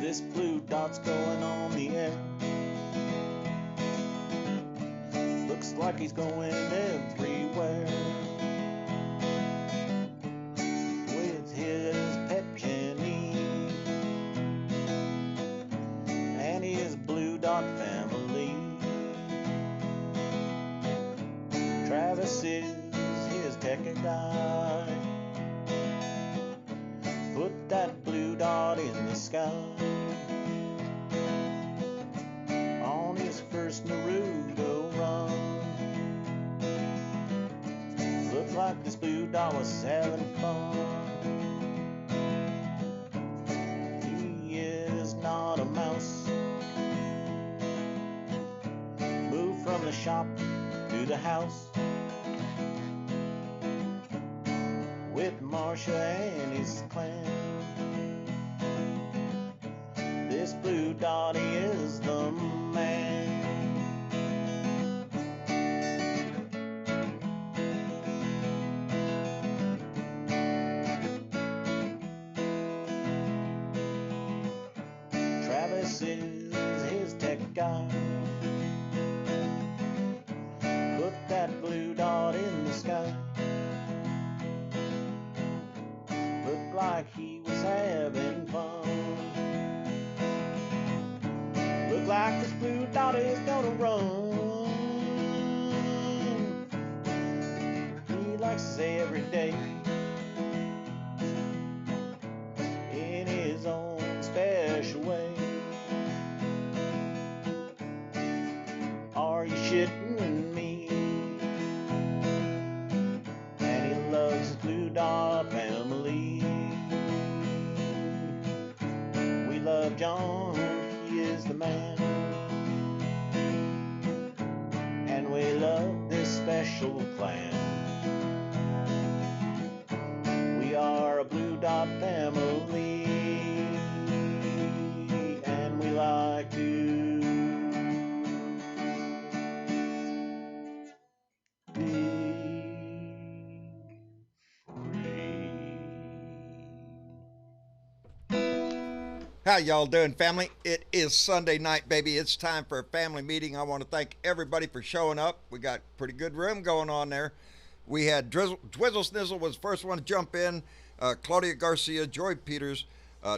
This blue dot's going on the air. Looks like he's going everywhere. With his pet Jenny and his blue dot family. Travis is his tech guy. Put that blue dot in the sky. On his first Naruto run. Looked like this blue dot was having fun. He is not a mouse. Moved from the shop to the house with Marsha and his clan. This blue dotty is the man. Travis is his tech guy. Put that blue dot in the sky. Looked like he was having fun. Looked like this blue dot is gonna run. He likes to say every day in his own special way. Are you shitting me? And he loves his blue dot family. We love John, he is the man. And we love this special clan. We are a blue dot family. And we like to How y'all doing, family? It is Sunday night, baby. It's time for a family meeting. I want to thank everybody for showing up. We got pretty good room going on there. We had Drizzle Snizzle was the first one to jump in. Claudia Garcia, Joy Peters,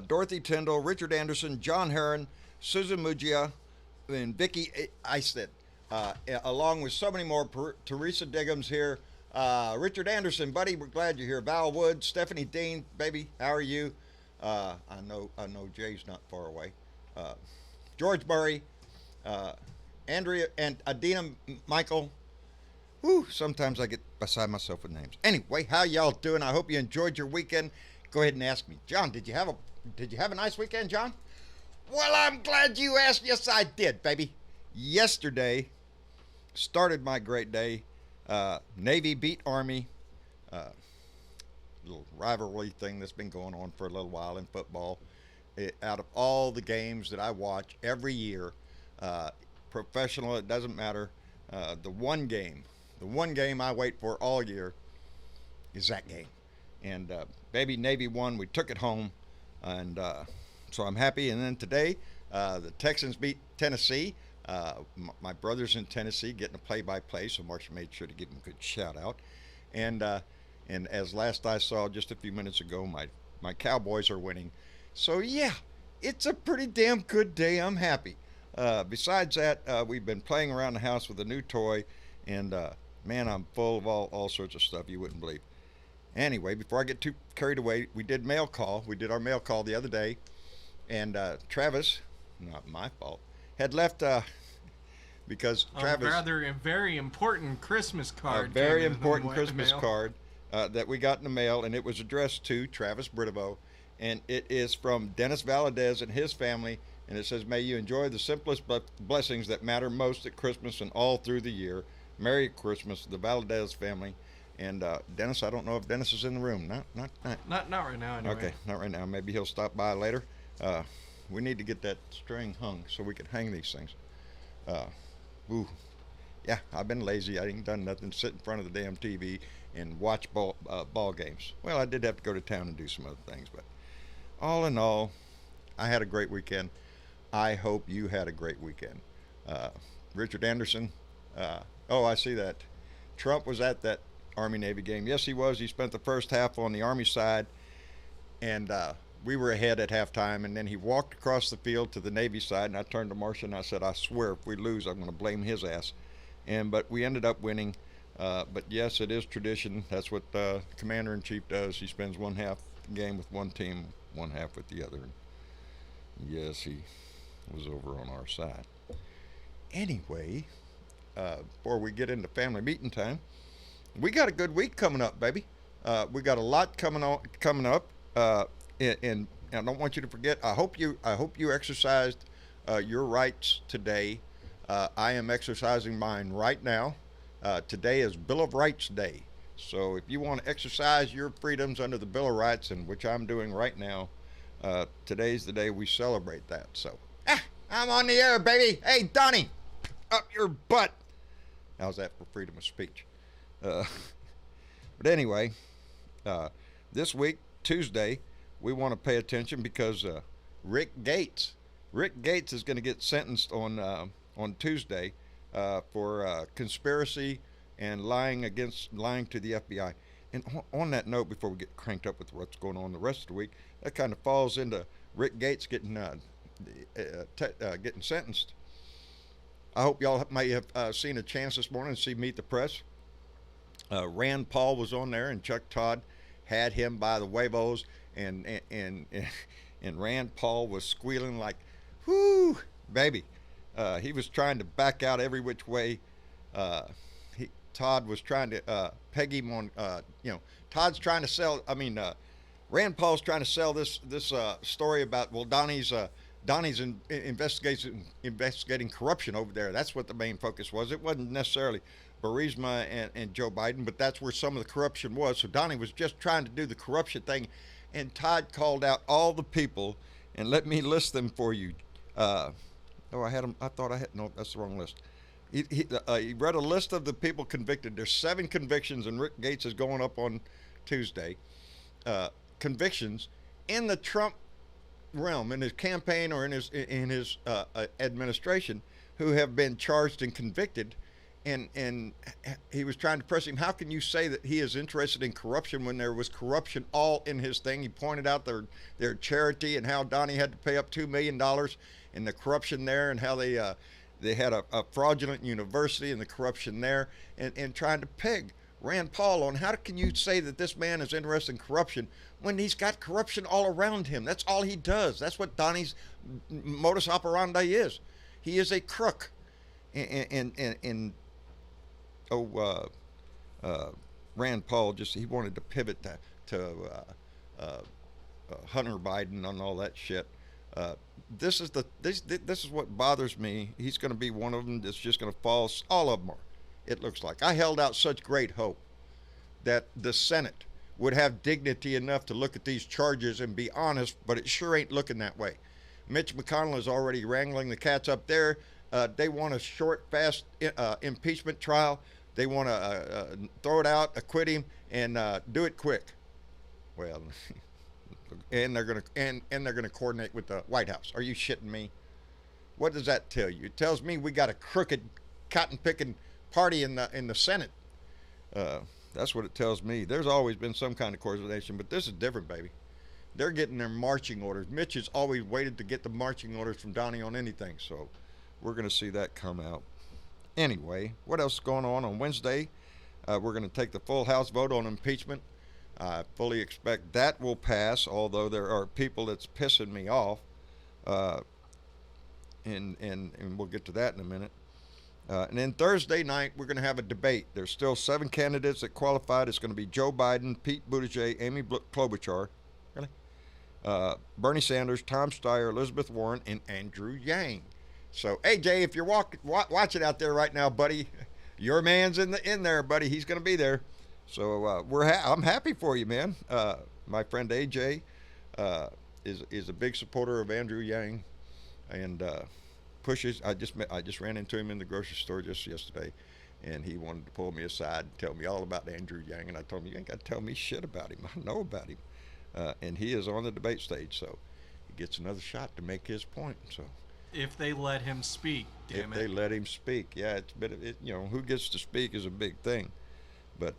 Dorothy Tyndall, Richard Anderson, John Heron, Susan Muggia, and Vicky Eisted, along with so many more. Teresa Diggums here. Richard Anderson, buddy, we're glad you're here. Val Wood, Stephanie Dean, baby, how are you? I know Jay's not far away. George Murray, Andrea and Adina Michael. Whew, sometimes I get beside myself with names. Anyway, how y'all doing? I hope you enjoyed your weekend. Go ahead and ask me, John. Did you have a nice weekend, John? Well, I'm glad you asked. Yes, I did, baby. Yesterday started my great day. Navy beat Army. Little rivalry thing that's been going on for a little while in football. Out of all the games that I watch every year, professional, it doesn't matter. The one game I wait for all year is that game. And baby, Navy won. We took it home, and so I'm happy. And then today, the Texans beat Tennessee. My brother's in Tennessee getting a play-by-play, so Marcia made sure to give him a good shout-out. And as last I saw just a few minutes ago, my Cowboys are winning. So, yeah, it's a pretty damn good day. I'm happy. Besides that, we've been playing around the house with a new toy, and, man, I'm full of all sorts of stuff you wouldn't believe. Anyway, before I get too carried away, we did mail call. We did our mail call the other day, and Travis, not my fault, had left because Travis... A very important Christmas card. A very important Christmas card that we got in the mail, and it was addressed to Travis Britovo, and it is from Dennis Valadez and his family, and it says, "May you enjoy the simplest blessings that matter most at Christmas and all through the year. Merry Christmas, the Valadez family." And Dennis, I don't know if Dennis is in the room. Not right now, anyway. Okay, not right now. Maybe he'll stop by later. We need to get that string hung so we can hang these things. Yeah, I've been lazy. I ain't done nothing. Sit in front of the damn TV and watch ball games. Well, I did have to go to town and do some other things, but all in all, I had a great weekend. I hope you had a great weekend. Richard Anderson. Oh, I see that. Trump was at that Army Navy game. Yes, he was. He spent the first half on the Army side, and we were ahead at halftime. And then he walked across the field to the Navy side, and I turned to Marcia and I said, "I swear, if we lose, I'm going to blame his ass." But we ended up winning. But yes, it is tradition. That's what Commander in Chief does. He spends one half the game with one team, one half with the other. And yes, he was over on our side. Anyway, before we get into family meeting time, we got a good week coming up, baby. We got a lot coming up, and I don't want you to forget. I hope you exercised your rights today. I am exercising mine right now. Today is Bill of Rights Day. So if you want to exercise your freedoms under the Bill of Rights, and which I'm doing right now, today's the day we celebrate that. So, I'm on the air, baby. Hey, Donnie, up your butt. How's that for freedom of speech? But anyway, this week, Tuesday, we want to pay attention because Rick Gates is going to get sentenced on Tuesday for conspiracy and lying to the FBI. And on that note, before we get cranked up with what's going on the rest of the week, that kind of falls into Rick Gates getting sentenced. I hope y'all may have seen a chance this morning to see Meet the Press. Rand Paul was on there, and Chuck Todd had him by the huevos, and Rand Paul was squealing like, "Whoo, baby!" He was trying to back out every which way. Todd was trying to peg him on. Todd's trying to sell. Rand Paul's trying to sell this story about Donnie's investigating corruption over there. That's what the main focus was. It wasn't necessarily Burisma and Joe Biden, but that's where some of the corruption was. So Donnie was just trying to do the corruption thing, and Todd called out all the people, and let me list them for you. I had them. I thought I had. No, that's the wrong list. He read a list of the people convicted. There's 7 convictions, and Rick Gates is going up on Tuesday. Convictions in the Trump realm, in his campaign or in his administration, who have been charged and convicted. And he was trying to press him. How can you say that he is interested in corruption when there was corruption all in his thing? He pointed out their charity and how Donnie had to pay up $2 million in the corruption there, and how they had a fraudulent university and the corruption there, and trying to peg Rand Paul on how can you say that this man is interested in corruption when he's got corruption all around him. That's all he does. That's what Donnie's modus operandi is. He is a crook. Rand Paul he wanted to pivot to Hunter Biden and all that shit. This is what bothers me. He's going to be one of them that's just going to fall. All of them are. It looks like. I held out such great hope that the Senate would have dignity enough to look at these charges and be honest, but it sure ain't looking that way. Mitch McConnell is already wrangling the cats up there. They want a short, fast impeachment trial. They want to throw it out, acquit him, and do it quick. Well, and they're gonna coordinate with the White House. Are you shitting me? What does that tell you? It tells me we got a crooked, cotton-picking party in the Senate. That's what it tells me. There's always been some kind of coordination, but this is different, baby. They're getting their marching orders. Mitch has always waited to get the marching orders from Donnie on anything, so we're going to see that come out. Anyway, what else is going on Wednesday? We're going to take the full House vote on impeachment. I fully expect that will pass, although there are people that's pissing me off, and we'll get to that in a minute. And then Thursday night, we're going to have a debate. There's still 7 candidates that qualified. It's going to be Joe Biden, Pete Buttigieg, Amy Klobuchar, Bernie Sanders, Tom Steyer, Elizabeth Warren, and Andrew Yang. So, AJ, if you're watching out there right now, buddy, your man's in there, buddy. He's going to be there. So I'm happy for you, man. My friend AJ is a big supporter of Andrew Yang, and pushes. I just ran into him in the grocery store just yesterday, and he wanted to pull me aside and tell me all about Andrew Yang, and I told him, you ain't got to tell me shit about him. I know about him, and he is on the debate stage. So gets another shot to make his point. So If they let him speak, damn if they it. let him speak, yeah, it's been who gets to speak is a big thing. But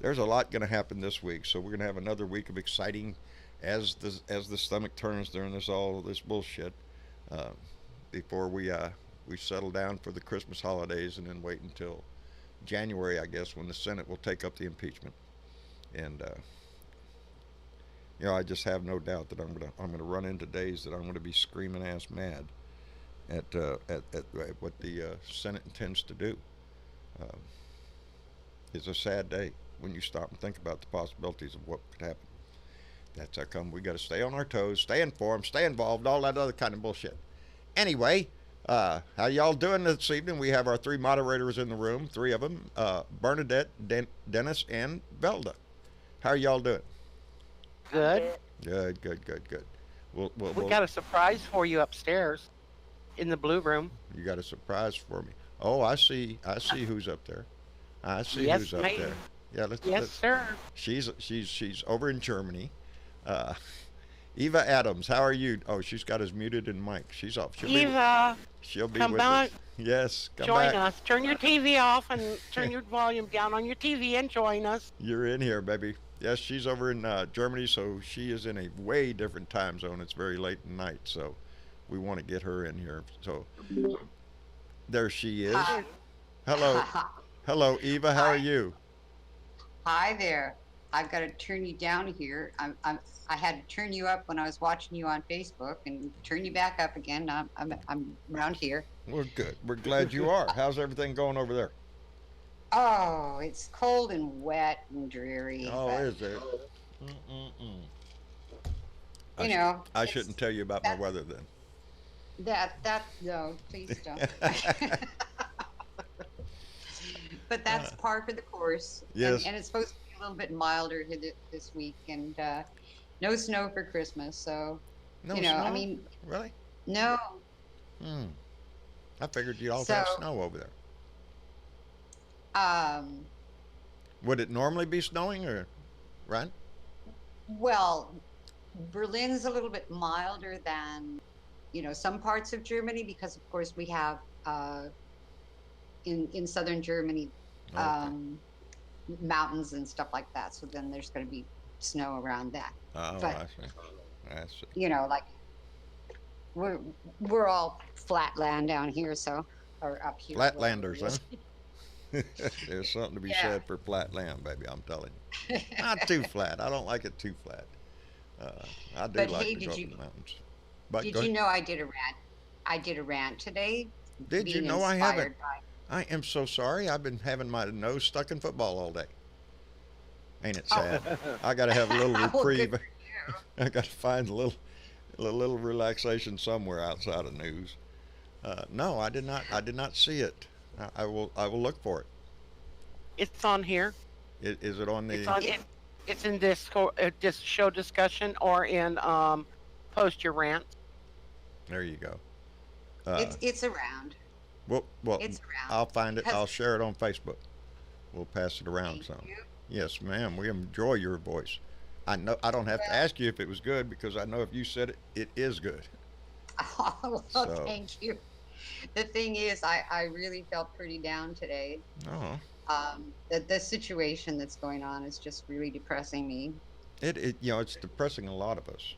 there's a lot going to happen this week, so we're going to have another week of exciting as the stomach turns during this bullshit uh, before we settle down for the Christmas holidays and then wait until January, I guess, when the Senate will take up the impeachment. And I just have no doubt that I'm gonna run into days that I'm gonna be screaming ass mad at what the Senate intends to do. Um, it's a sad day when you stop and think about the possibilities of what could happen. That's how come we got to stay on our toes, stay informed, stay involved, all that other kind of bullshit. Anyway, how y'all doing this evening? We have our three moderators in the room, three of them, Bernadette, Dennis, and Velda. How are y'all doing? Good. Good, good, good, good. We got a surprise for you upstairs in the blue room. You got a surprise for me. Oh, I see who's up there. I see Yes, who's up ma'am. there. Yeah, Yes, sir. She's over in Germany. Uh, Eva Adams, how are you? Oh, she's got us muted and mic. She's off. Eva, She'll be come with back. us. Yes, come Join back. us. Turn your TV off and turn your volume down on your TV and join us. You're in here, baby. Yes, she's over in Germany, so she is in a way different time zone. It's very late at night, so we want to get her in here. So there she is. Hi. Hello, hello, Eva. How are you? Hi there. I've got to turn you down here. I had to turn you up when I was watching you on Facebook, and turn you back up again. I'm around here. We're good. We're glad you are. How's everything going over there? Oh, it's cold and wet and dreary. Oh, but, is it? Mm-mm-mm. You know, I shouldn't tell you about my weather then. No, please don't. But that's par for the course. Yes. And it's supposed to be a little bit milder here this week, and no snow for Christmas. So, No you know, snow? I mean, Really? no. I figured you'd all So- have snow over there. Um, Would it normally be snowing or, right? well, Berlin's a little bit milder than, some parts of Germany, because of course we have in southern Germany Okay. mountains and stuff like that. So then there's going to be snow around that. Oh, but- I see. Like we're all flat land down here, so or up here. Flatlanders, whatever huh? There's something to be Yeah. said for flat land, baby. I'm telling you. Not too flat. I don't like it too flat. I do But like hey, to did go up you- in the mountains. But Did go you ahead. know I did a rant? I did a rant today. Did you being know I haven't? inspired by- I am so sorry. I've been having my nose stuck in football all day. Ain't it Oh. sad? I got to have a little Well, good reprieve. for you. I got to find a little relaxation somewhere outside of news. No, I did not. I did not see it. I will look for it. It's on here. Is it on the? It's on. It's in this show discussion or in post your rant. There you go. It's around. Well, It's around. I'll find it. Has- I'll share it on Facebook. We'll pass it around Thank some. you. Yes, ma'am. We enjoy your voice. I know. I don't have to Well- ask you if it was good because I know if you said it, it is good. Oh, well, So- thank you. The thing is, I really felt pretty down today. Oh, The situation that's going on is just really depressing me. it's depressing a lot of us.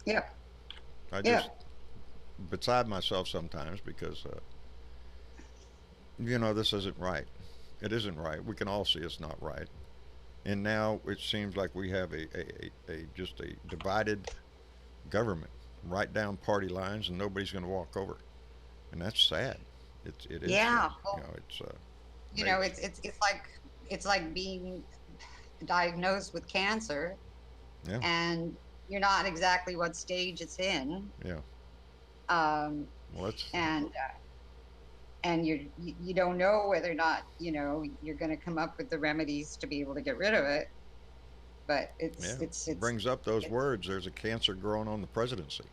Yeah. I Yeah. just beside myself sometimes because this isn't right. It isn't right. We can all see it's not right. And now it seems like we have a just a divided government, right down party lines, and nobody's going to walk over, and that's sad. It is. Yeah. sad. It's It's like being diagnosed with cancer, Yeah. and you're not exactly what stage it's in. Yeah. Well, it's And you don't know whether or not you're going to come up with the remedies to be able to get rid of it. But it's brings up those words. There's a cancer growing on the presidency,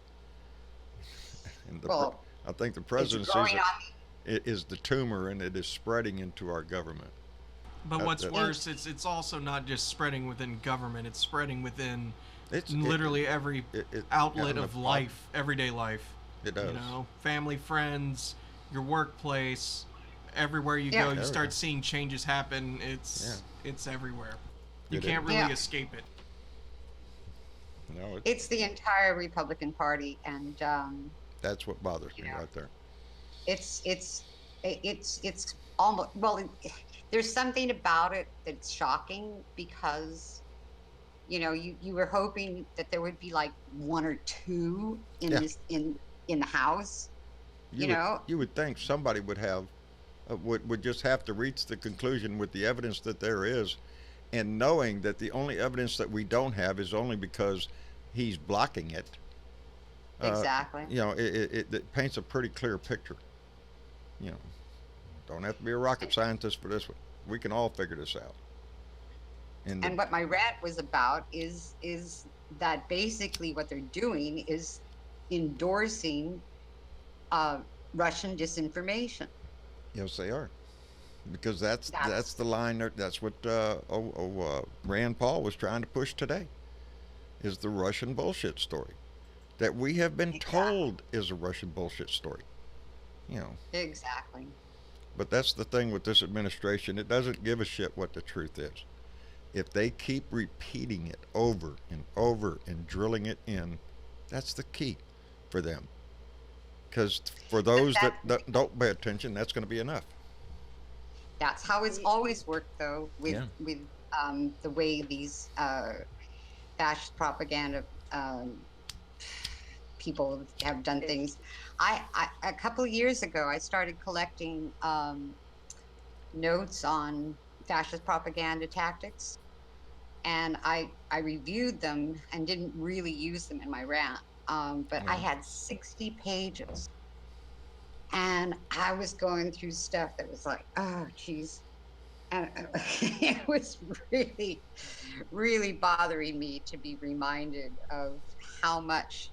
and well, I think the it's presidency growing on. is the tumor, and it is spreading into our government. But what's that- worse, it's also not just spreading within government, it's spreading within It's in literally every outlet yeah, of life, everyday life. It does. You know, family, friends, your workplace, everywhere you Yeah. go, you Everywhere. start seeing changes happen. It's everywhere. You It can't is. really Yeah. escape it. No, It's the entire Republican Party, and that's what bothers you me know, right there. it's almost well. There's something about it that's shocking because you were hoping that there would be like one or two in Yeah, this in the House, you you would know. you would think somebody would have would just have to reach the conclusion with the evidence that there is, and knowing that the only evidence that we don't have is only because he's blocking it. Uh, Exactly. it paints a pretty clear picture. You know, don't have to be a rocket scientist for this one. We can all figure this out. And And what my rant was about is that basically what they're doing is endorsing uh, Russian disinformation. yes, they are, because that's That's the line. That's what Rand Paul was trying to push today. Is the Russian bullshit story that we have been exactly told is a Russian bullshit story. You know, exactly. but that's the thing with this administration. It doesn't give a shit what the truth is. If they keep repeating it over and over and drilling it in, that's the key for them. Because for But those that don't pay attention, that's going to be enough. that's how it's always worked, though, Yeah. with the way these fascist propaganda people have done things. I a couple of years ago, I started collecting notes on fascist propaganda tactics, and I reviewed them and didn't really use them in my rant. But I Well, had 60 pages, and I was going through stuff that was like, oh, geez. And it was really, really bothering me to be reminded of how much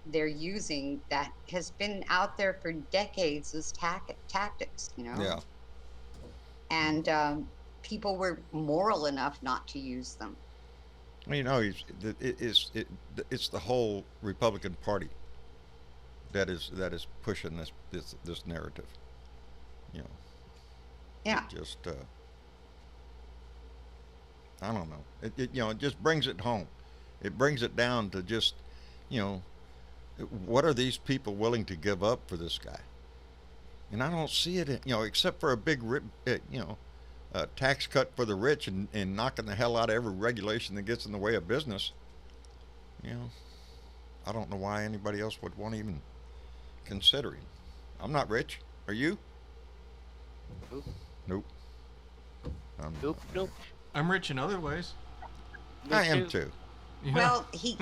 they're using that has been out there for decades as tactics, yeah. and people were moral enough not to use them. Well, it's the whole Republican Party that is pushing this narrative. You know, Yeah. it just I don't know. It just brings it home. It brings it down to just you know what are these people willing to give up for this guy? And I don't see it. Except for a big tax cut for the rich and knocking the hell out of every regulation that gets in the way of business. You know, I don't know why anybody else would want to even consider him. I'm not rich. Are you? Nope. Nope. Nope. Nope. I'm rich in other ways. Me I am too. You know? Well, he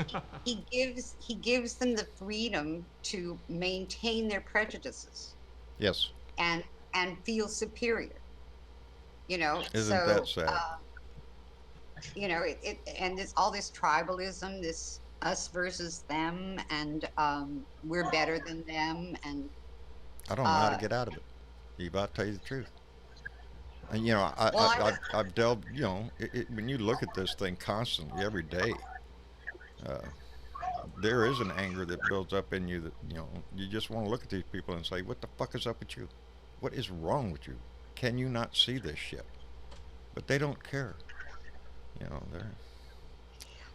gives them the freedom to maintain their prejudices Yes. and feel superior. Isn't So that sad? and there's all this tribalism, this us versus them, and we're better than them, and I don't know how to uh, get out of it. Eve, I'll tell you the truth. And well, I've delved. When you look at this thing constantly every day, uh, there is an anger that builds up in you that you just want to look at these people and say, "What the fuck is up with you? What is wrong with you? Can you not see this shit?" But they don't care. They're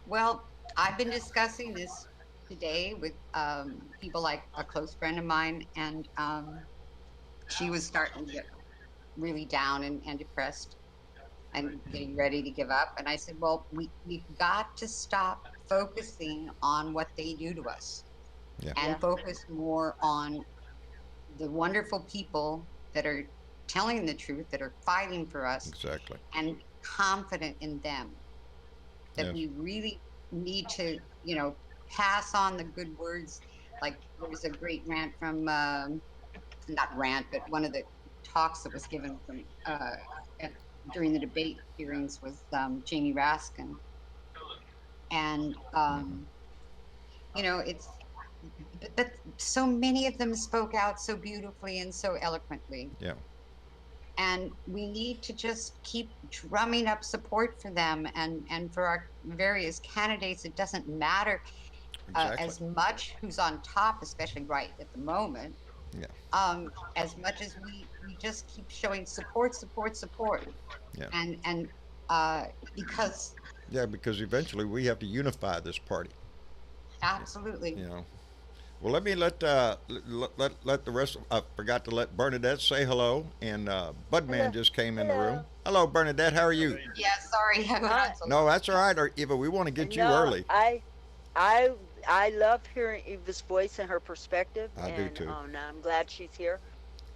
well, I've been discussing this today with people like a close friend of mine, and she was starting to get really down and depressed and getting ready to give up. And I said, well, we've got to stop focusing on what they do to us yeah, and focus more on the wonderful people that are telling the truth, that are fighting for us, exactly. and confident in them. That Yes. we really need to, pass on the good words. Like there was a great rant from, not rant, but one of the talks that was given from at, during the debate hearings was Jamie Raskin, and it's but so many of them spoke out so beautifully and so eloquently. Yeah. and we need to just keep drumming up support for them and for our various candidates. It doesn't matter Exactly. as much who's on top, especially right at the moment. Yeah. As much as we just keep showing support, support, support, Yeah. and because Yeah, because eventually we have to unify this party. absolutely. You know. Well, let me let the rest. I forgot to let Bernadette say hello, and Budman just came in the room. Hello, Bernadette. How are you? Yeah, sorry, I went on so No, long. that's all right. Or Eva, we want to get you No, early. I I love hearing Eva's voice and her perspective, I do and too. I'm glad she's here.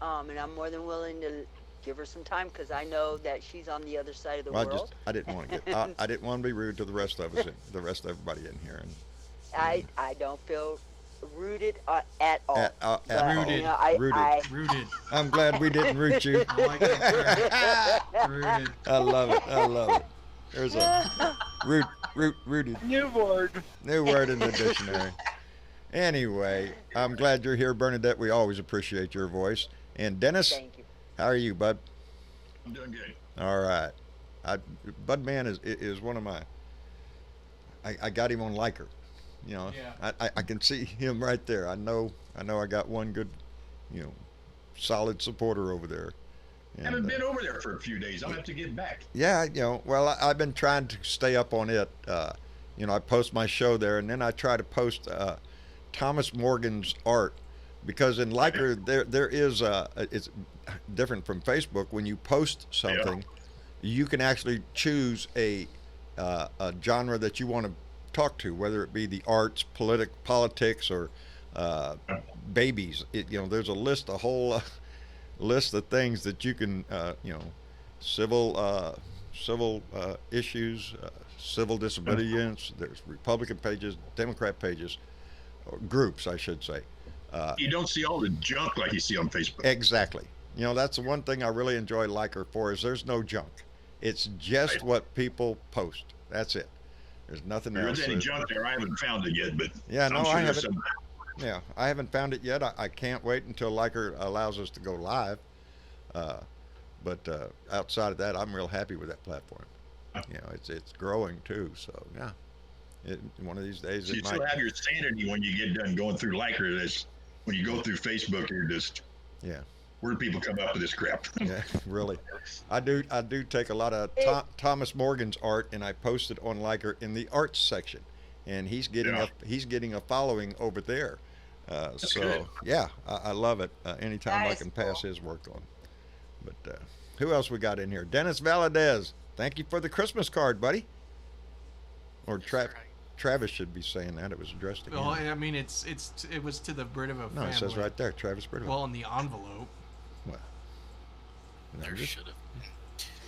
And I'm more than willing to give her some time because I know that she's on the other side of the Well, world. I didn't want to get. I didn't want to be rude to the rest of us, the rest of everybody in here. And I don't feel rooted at all. At, But, Rooted. You know, I, Rooted. I Rooted. I'm glad we didn't root you. I like that term. Rooted. I love it. I love it. There's a rooted. New word. New word in the dictionary. Anyway, I'm glad you're here, Bernadette. We always appreciate your voice. And Dennis, thank you. how are you, bud? I'm doing good. All right. Budman is one of my. I got him on Liker. You know, Yeah. I can see him right there. I know I got one good, solid supporter over there. I haven't been over there for a few days. I'll have to get back. Yeah, well, I've been trying to stay up on it. I post my show there, and then I try to post Thomas Morgan's art, because in Liker there is it's different from Facebook. When you post something, you can actually choose a genre that you want to talk to, whether it be the arts, politics, or babies. There's a whole list of things that you can, civil issues, civil disobedience. There's Republican pages, Democrat pages, or groups, I should say. You don't see all the junk like you see on Facebook. Exactly. That's the one thing I really enjoy Liker for, is there's no junk. It's just Right. what people post. That's it. There's nothing If else. there's any junk there, I haven't found it yet, but Yeah, I'm no, sure I there's haven't. some. Yeah, I haven't found it yet. I can't wait until Liker allows us to go live. But outside of that, I'm real happy with that platform. It's growing too. So yeah, one of these days So you it still might. have your sanity when you get done going through Liker. When you go through Facebook, you're just, Yeah, where do people come up with this crap? yeah, really. I do take a lot of Thomas Morgan's art, and I post it on Liker in the arts section, and he's getting a following over there. So good. yeah, I love it. Anytime That I is can pass cool. his work on. But who else we got in here? Dennis Valadez. Thank you for the Christmas card, buddy. Or Travis should be saying that. It was addressed to him. Well, I mean, it was to the Britova No, family. it says right there, Travis Brittle. Well, in the envelope. Well, There just- should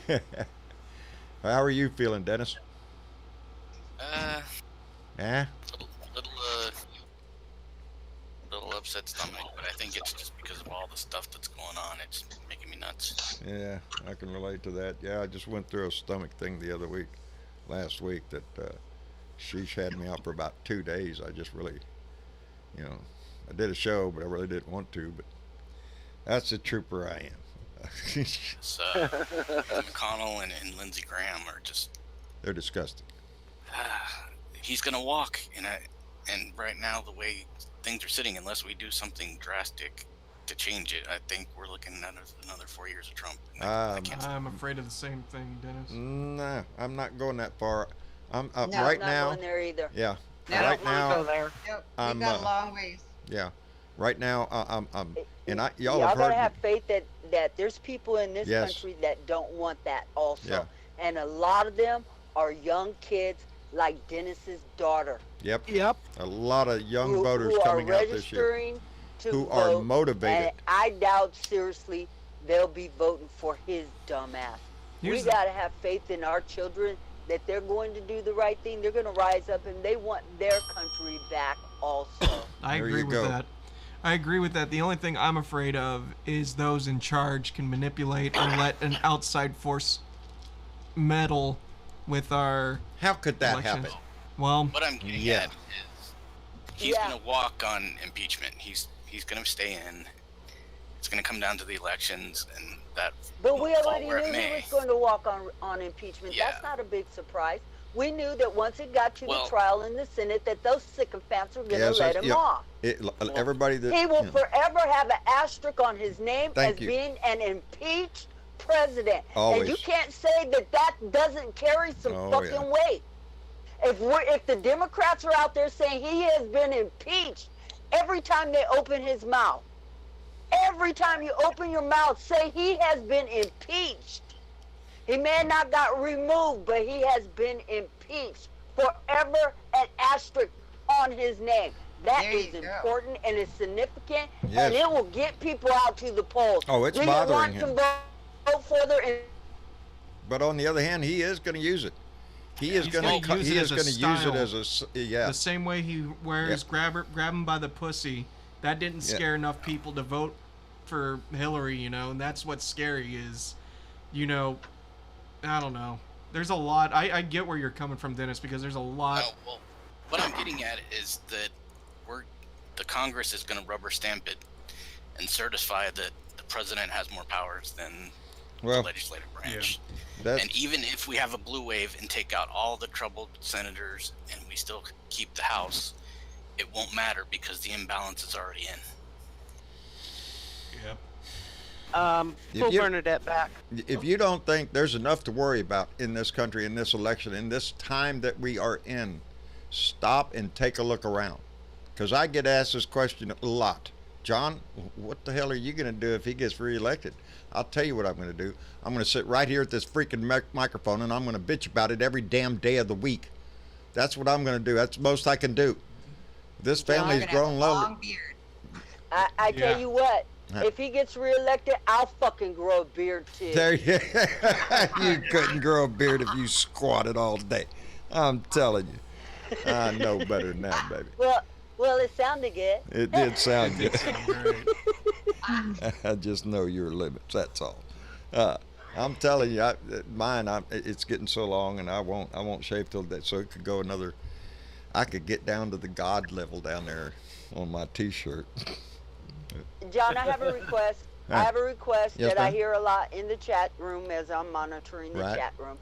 have. How are you feeling, Dennis? Eh? Little upset stomach, but I think it's just because of all the stuff that's going on. It's making me nuts. Yeah, I can relate to that. Yeah, I just went through a stomach thing last week that sheesh had me out for about 2 days. I just really, I did a show, but I really didn't want to. But that's the trooper I am. It's, McConnell and Lindsey Graham are just. They're disgusting. He's gonna walk, and right now the way things are sitting, unless we do something drastic to change it, I think we're looking at another 4 years of Trump. And I can't. I'm afraid of the same thing, Dennis. Nah, I'm not going that far. I'm No, right I'm not now. going there either. Yeah, No, right Don't wanna go now. there. Nope, I'm, we got a long ways. Yeah, right now. I'm. And y'all Y'all have gotta heard. have faith that there's people in this Yes. country that don't want that also. Yeah. And a lot of them are young kids like Dennis's daughter. Yep. Yep. A lot of young who, voters who coming are out this year registering to who vote, are motivated. And I doubt seriously they'll be voting for his dumb ass. Here's We the- gotta have faith in our children that they're going to do the right thing. They're gonna rise up and they want their country back also. I There agree you with go. that. I agree with that. The only thing I'm afraid of is those in charge can manipulate or let an outside force meddle with our How could that elections. happen? Well, What I'm getting Yeah. at is he's Yeah. gonna walk on impeachment. He's gonna stay in. It's gonna come down to the elections, and that. But we fall already where it knew he may. was going to walk on impeachment. Yeah. That's not a big surprise. We knew that once it got to Well- the trial in the Senate, that those sycophants were going to Yes, let him off. Everybody that He will you know, forever have an asterisk on his name Thank as you. being an impeached president. Always. And you can't say that that doesn't carry some Oh, fucking yeah. weight. If the Democrats are out there saying he has been impeached every time they open his mouth, every time you open your mouth, say he has been impeached. He may not got removed, but he has been impeached. Forever an asterisk on his name. That There is you go. important and it's significant, Yes. and it will get people out to the polls. Oh, it's Do you bothering want him. to vote for their But on the other hand, he is going to use it. He is He's going gonna to use he it is as a going to use it style. as a yeah. The same way he wears grab him by the pussy. That didn't Yeah. scare enough people to vote for Hillary, you know, and that's what's scary is, you know, I don't know. There's a lot. I get where you're coming from, Dennis, because there's a lot. No, well, what I'm getting at is that the Congress is going to rubber stamp it and certify that the president has more powers than Well, the legislative branch. that's And even if we have a blue wave and take out all the troubled senators and we still keep the House, it won't matter because the imbalance is already in. Yep. Pull you- Bernadette back. if you don't think there's enough to worry about in this country, in this election, in this time that we are in, stop and take a look around. Because I get asked this question a lot. John, what the hell are you going to do if he gets reelected? I'll tell you what I'm going to do. I'm going to sit right here at this freaking microphone and I'm going to bitch about it every damn day of the week. That's what I'm going to do. That's the most I can do. This family's John, gonna have grown a low. long beard. I tell Yeah. you what, Huh. if he gets reelected, I'll fucking grow a beard too. There you, you couldn't grow a beard if you squatted all day. I'm telling you. I know better than that, baby. Well, it sounded good. It did sound good. Great. I just know your limits. That's all. I'm telling you, it's getting so long, and I won't shave till that. So it could go another. I could get down to the God level down there on my T-shirt. John, I have a request. I have a request Yes, that I ma'am. hear a lot in the chat room as I'm monitoring the Right. chat room.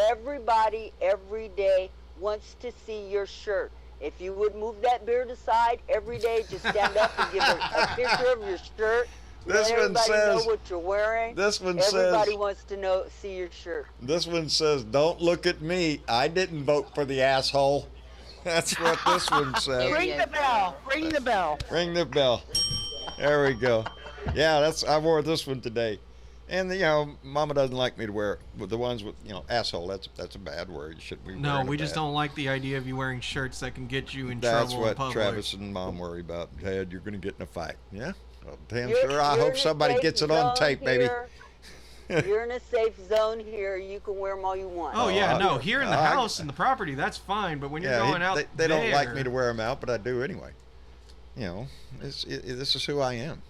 Everybody, every day, wants to see your shirt. If you would move that beard aside every day, just stand up and give a picture of your shirt. This Let one everybody says- know what you're wearing. This one Everybody says. wants to see your shirt. This one says, "Don't look at me. I didn't vote for the asshole." That's what this one says. Ring the bell. Ring the bell. Ring the bell. There we go. Yeah, I wore this one today. And Mama doesn't like me to wear it. But the ones with, asshole, that's a bad word. You shouldn't be No, wearing we a just bad- don't like the idea of you wearing shirts that can get you in That's trouble in what public. Travis and Mom worry about. Dad, you're going to get in a fight. Yeah? Well, damn You're- sure. I you're hope in a somebody safe gets it on zone tape, baby. here. You're in a safe zone here. You can wear them all you want. Oh yeah, I- no, here in the I- house and the property, that's fine. But when you're going out, they don't like there- me to wear them out, but I do anyway. This is who I am.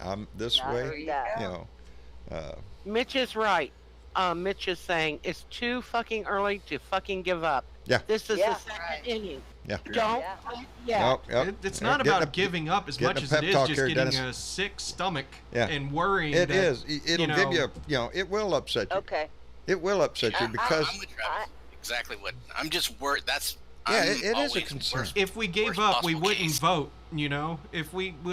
I'm this I way. heard that. Mitch is right. Mitch is saying it's too fucking early to fucking give up. Yeah. This is Yeah. the second Right. inning. Yeah. Don't. Yeah. Yeah. Yep. It's not Getting about giving up as getting much a as pep it is talk just here, getting Dennis. a sick stomach Yeah. and worrying. It that, is. It'll give know- you, it will upset you. Okay. It will upset you because I'm with Travis. Exactly what I'm just worried. Yeah, I'm it is a always concern. worst- If we gave worst up, we possible wouldn't case. vote.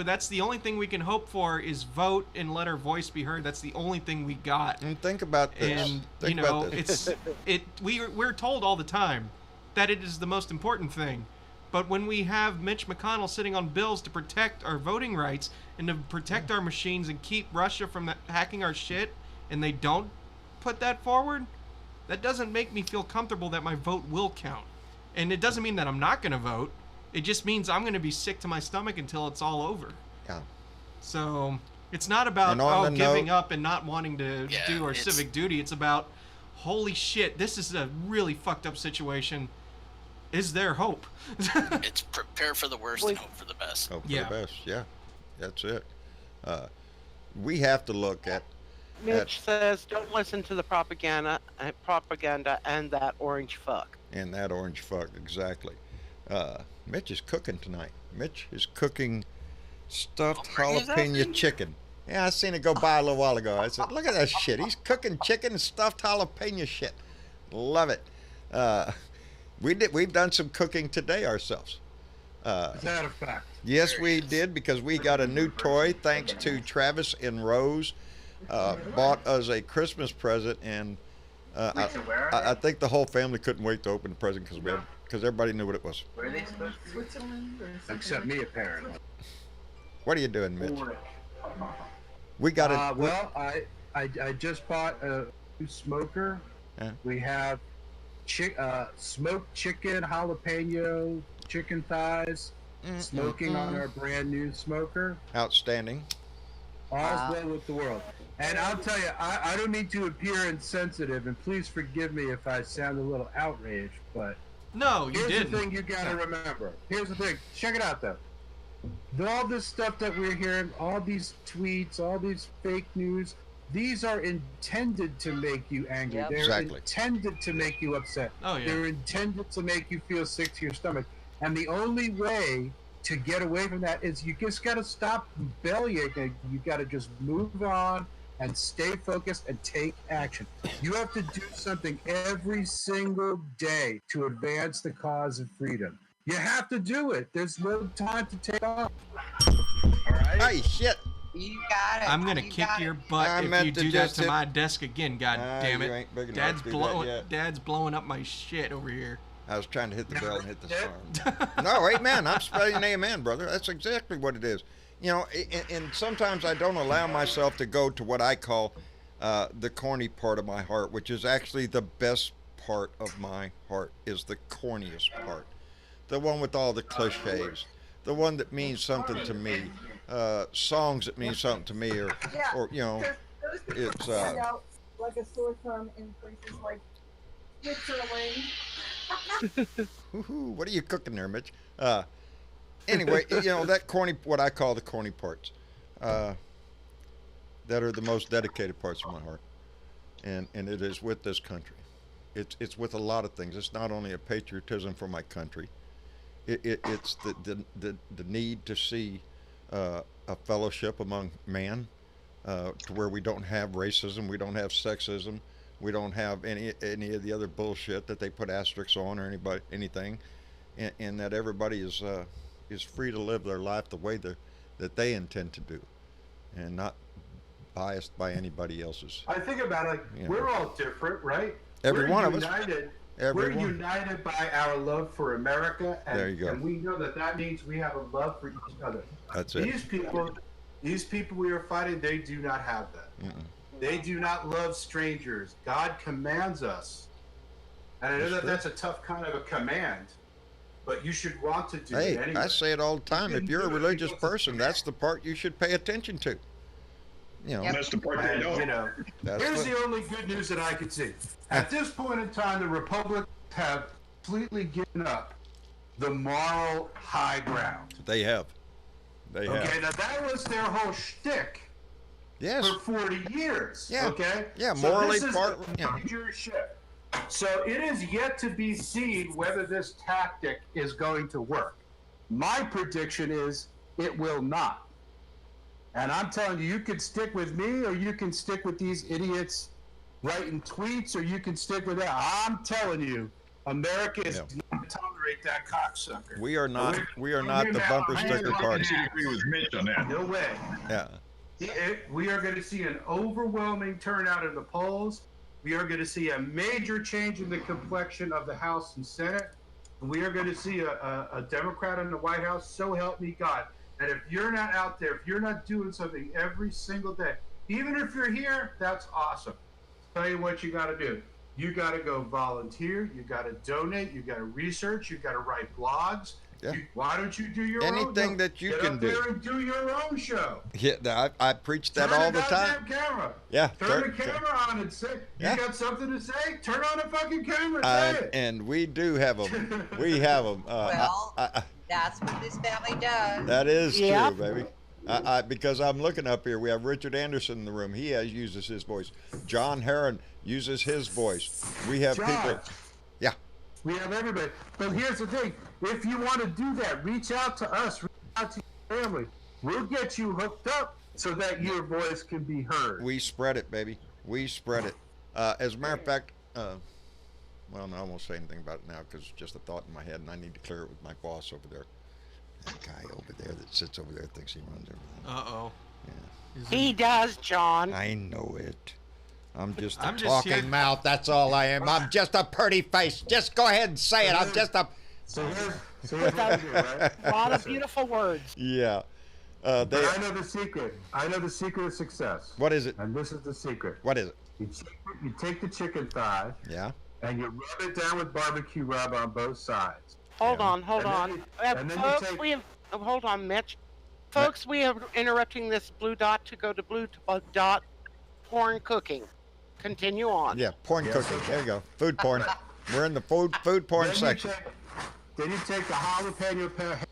That's the only thing we can hope for is vote and let our voice be heard. That's the only thing we got. and think about this. And Think about this. we're told all the time that it is the most important thing. But when we have Mitch McConnell sitting on bills to protect our voting rights and to protect our machines and keep Russia from hacking our shit, and they don't put that forward, that doesn't make me feel comfortable that my vote will count. And it doesn't mean that I'm not going to vote. It just means I'm going to be sick to my stomach until it's all over. Yeah. So it's not about And on the giving note- up and not wanting to Yeah, do our it's- civic duty. It's about, holy shit, this is a really fucked up situation. Is there hope? It's prepare for the worst and hope for the best. Hope for Yeah. the best. Yeah. That's it. We have to look at. Mitch says, "Don't listen to the propaganda and that orange fuck." And that orange fuck, exactly. Mitch is cooking tonight. Mitch is cooking stuffed bring his ass jalapeno in. chicken. Yeah, I seen it go by a little while ago. I said, look at that shit. He's cooking chicken and stuffed jalapeno shit. Love it. We've done some cooking today ourselves. Is that a fact? Yes, we did, because we got a new toy thanks to Travis and Rose. Bought us a Christmas present, and I think the whole family couldn't wait to open the present because everybody knew what it was. Where are they supposed to? Switzerland? Except me, apparently. What are you doing, Mitch? We got it. Well, I just bought a new smoker. Yeah. We have smoked chicken, jalapeno, chicken thighs, smoking on our brand new smoker. Outstanding. All's well with the world. And I'll tell you, I don't mean to appear insensitive, and please forgive me if I sound a little outraged, but No, you here's didn't. the thing you gotta remember. Here's the thing. Check it out, though. All this stuff that we're hearing, all these tweets, all these fake news, these are intended to make you angry. Yep. They're Exactly. intended to make you upset. Oh, yeah. They're intended to make you feel sick to your stomach. And the only way to get away from that is you just got to stop bellyaching. You got to just move on and stay focused and take action. You have to do something every single day to advance the cause of freedom. You have to do it. There's no time to take off. All right? Hey, shit. You got it. I'm gonna You kick got your it. butt I if meant you to do that just to hit- my desk again. God damn you it! ain't big enough Dad's to do that blowing. yet. Dad's blowing up my shit over here. I was trying to hit the bell and hit the star. No, amen. I'm spelling amen, brother. That's exactly what it is. You know, and sometimes I don't allow myself to go to what I call the corny part of my heart, which is actually the best part of my heart, is the corniest part. The one with all the cliches. The one that means something to me. Songs that mean something to me, or you know, it's like a sore thumb in places like Switzerland. Woohoo, what are you cooking there, Mitch? Anyway, you know, that corny, what I call the corny parts, that are the most dedicated parts of my heart, and it is with this country. It's with a lot of things. It's not only a patriotism for my country. It's the need to see a fellowship among man, to where we don't have racism, we don't have sexism, we don't have any of the other bullshit that they put asterisks on or anything, and that everybody is free to live their life the way that they intend to do, and not biased by anybody else's. I think about it, like, we're all different, right? Every one of us. We're united by our love for America, and, There you go. and we know that means we have a love for each other. That's it. These people we are fighting, they do not have that. They do not love strangers. God commands us, and I know that's a tough kind of a command, but you should want to do it anyway. I say it all the time. If you're a religious person, that's the part you should pay attention to. You know, That's the part they don't. You know, here's the only good news that I can see. At this point in time, the Republicans have completely given up the moral high ground. they have. They have. Okay, now that was their whole shtick Yes. for 40 years. Yeah. Okay? Yeah, So morally this is part- a yeah. major shift. So it is yet to be seen whether this tactic is going to work. My prediction is it will not. And I'm telling you, you can stick with me, or you can stick with these idiots writing tweets, or you can stick with that. I'm telling you, America is not going to tolerate that cocksucker. We are not the bumper sticker party. I agree with Mitch on that. No way. Yeah. We are going to see an overwhelming turnout in the polls. We are going to see a major change in the complexion of the House and Senate. We are going to see a Democrat in the White House, so help me God. And if you're not out there, if you're not doing something every single day, even if you're here, that's awesome. Tell you what you got to do. You got to go volunteer. You got to donate. You got to research. You got to write blogs. Yeah. Why don't you do your own? Anything that you Get can up do. there and do your own show. Yeah, I preach that Turn all the goddamn time. Camera. Yeah. Turn the camera on and say, Yeah. you got something to say? Turn on the fucking camera and say it. And we do have them. We have them. Well, that's what this family does. That is Yep. true, baby. Because I'm looking up here, we have Richard Anderson in the room. He uses his voice. John Herron uses his voice. We have John. people. Yeah. We have everybody. But here's the thing. If you want to do that, reach out to us. Reach out to your family. We'll get you hooked up so that your voice can be heard. We spread it, baby. We spread it. As a matter of fact, well, no, I won't say anything about it now because it's just a thought in my head, and I need to clear it with my boss over there. That guy over there that sits over there thinks he runs everything. Uh-oh. Yeah. He does, John. I know it. I'm just a I'm just talking here- mouth. That's all I am. I'm just a pretty face. Just go ahead and say it. I'm just a. So here's what I do, right? A lot of beautiful words. Yeah. But I know the secret. I know the secret of success. What is it? And this is the secret. What is it? You take the chicken thigh. Yeah. And you rub it down with barbecue rub on both sides. Hold Yeah. on. and then you Folks, take- we have. Hold on, Mitch. Folks, we are interrupting this blue dot to go to blue dot porn cooking. Continue on. Yeah. Porn Yes, cooking. okay. There you go. Food porn. We're in the food porn Then section. Then you take the jalapeno pepper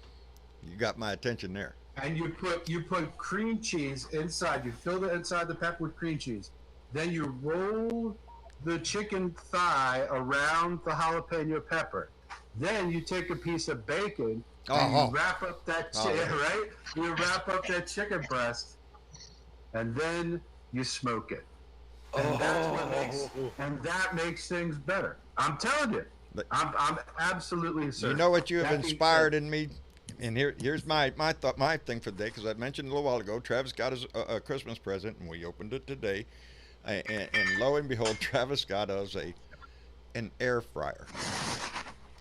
You got my attention there. and you put cream cheese inside. You fill the inside the pepper with cream cheese. Then you roll the chicken thigh around the jalapeno pepper. Then you take a piece of bacon and you wrap up that right? You wrap up that chicken breast, and then you smoke it. And that makes things better. I'm telling you. I'm absolutely certain. You know what you have That being inspired said- in me, and here's my thing for the day, because I mentioned a little while ago, Travis got his a Christmas present, and we opened it today, and lo and behold, Travis got us an air fryer.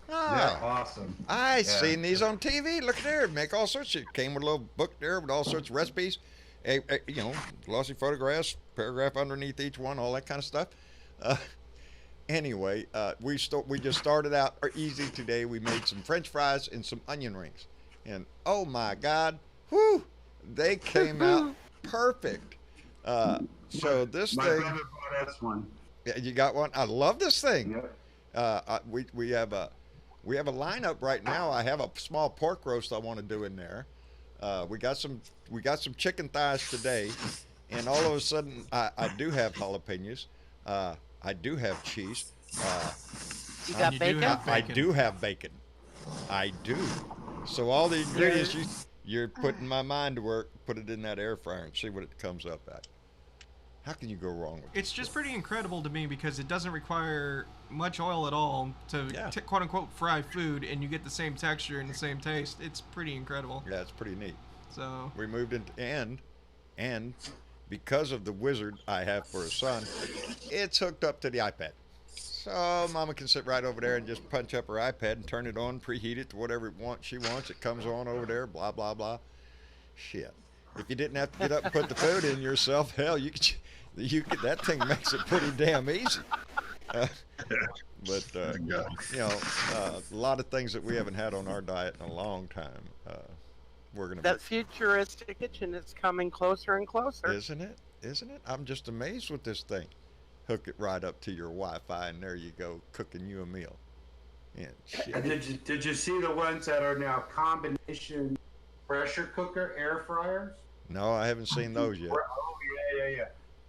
Yeah, awesome. I seen these on TV. Look there, make all sorts. It came with a little book there with all sorts of recipes, you know, glossy photographs, paragraph underneath each one, all that kind of stuff. Anyway, we just started out easy today. We made some French fries and some onion rings, and oh my God, whoo, they came out perfect. So this My thing, brother bought us one. yeah, you got one. I love this thing. Yeah. We have a lineup right now. I have a small pork roast I want to do in there. We got some chicken thighs today, and all of a sudden I do have jalapenos. I do have cheese. You got You do bacon? have I bacon. do have bacon. I do. So all the ingredients you're putting my mind to work. Put it in that air fryer and see what it comes up at. How can you go wrong with it? It's just pretty incredible to me because it doesn't require much oil at all to quote unquote fry food, and you get the same texture and the same taste. It's pretty incredible. Yeah, it's pretty neat. So We moved into and because of the wizard I have for a son, it's hooked up to the iPad. So Mama can sit right over there and just punch up her iPad and turn it on, preheat it to whatever she wants. It comes on over there, blah blah blah. Shit. If you didn't have to get up and put the food in yourself, hell, you could that thing makes it pretty damn easy. But you know, a lot of things that we haven't had on our diet in a long time. We're gonna. That futuristic kitchen is coming closer and closer. Isn't it? Isn't it? I'm just amazed with this thing. Hook it right up to your Wi-Fi, and there you go, cooking you a meal. Yeah. And did you see the ones that are now combination pressure cooker air fryers? No, I haven't seen those yet. Oh yeah.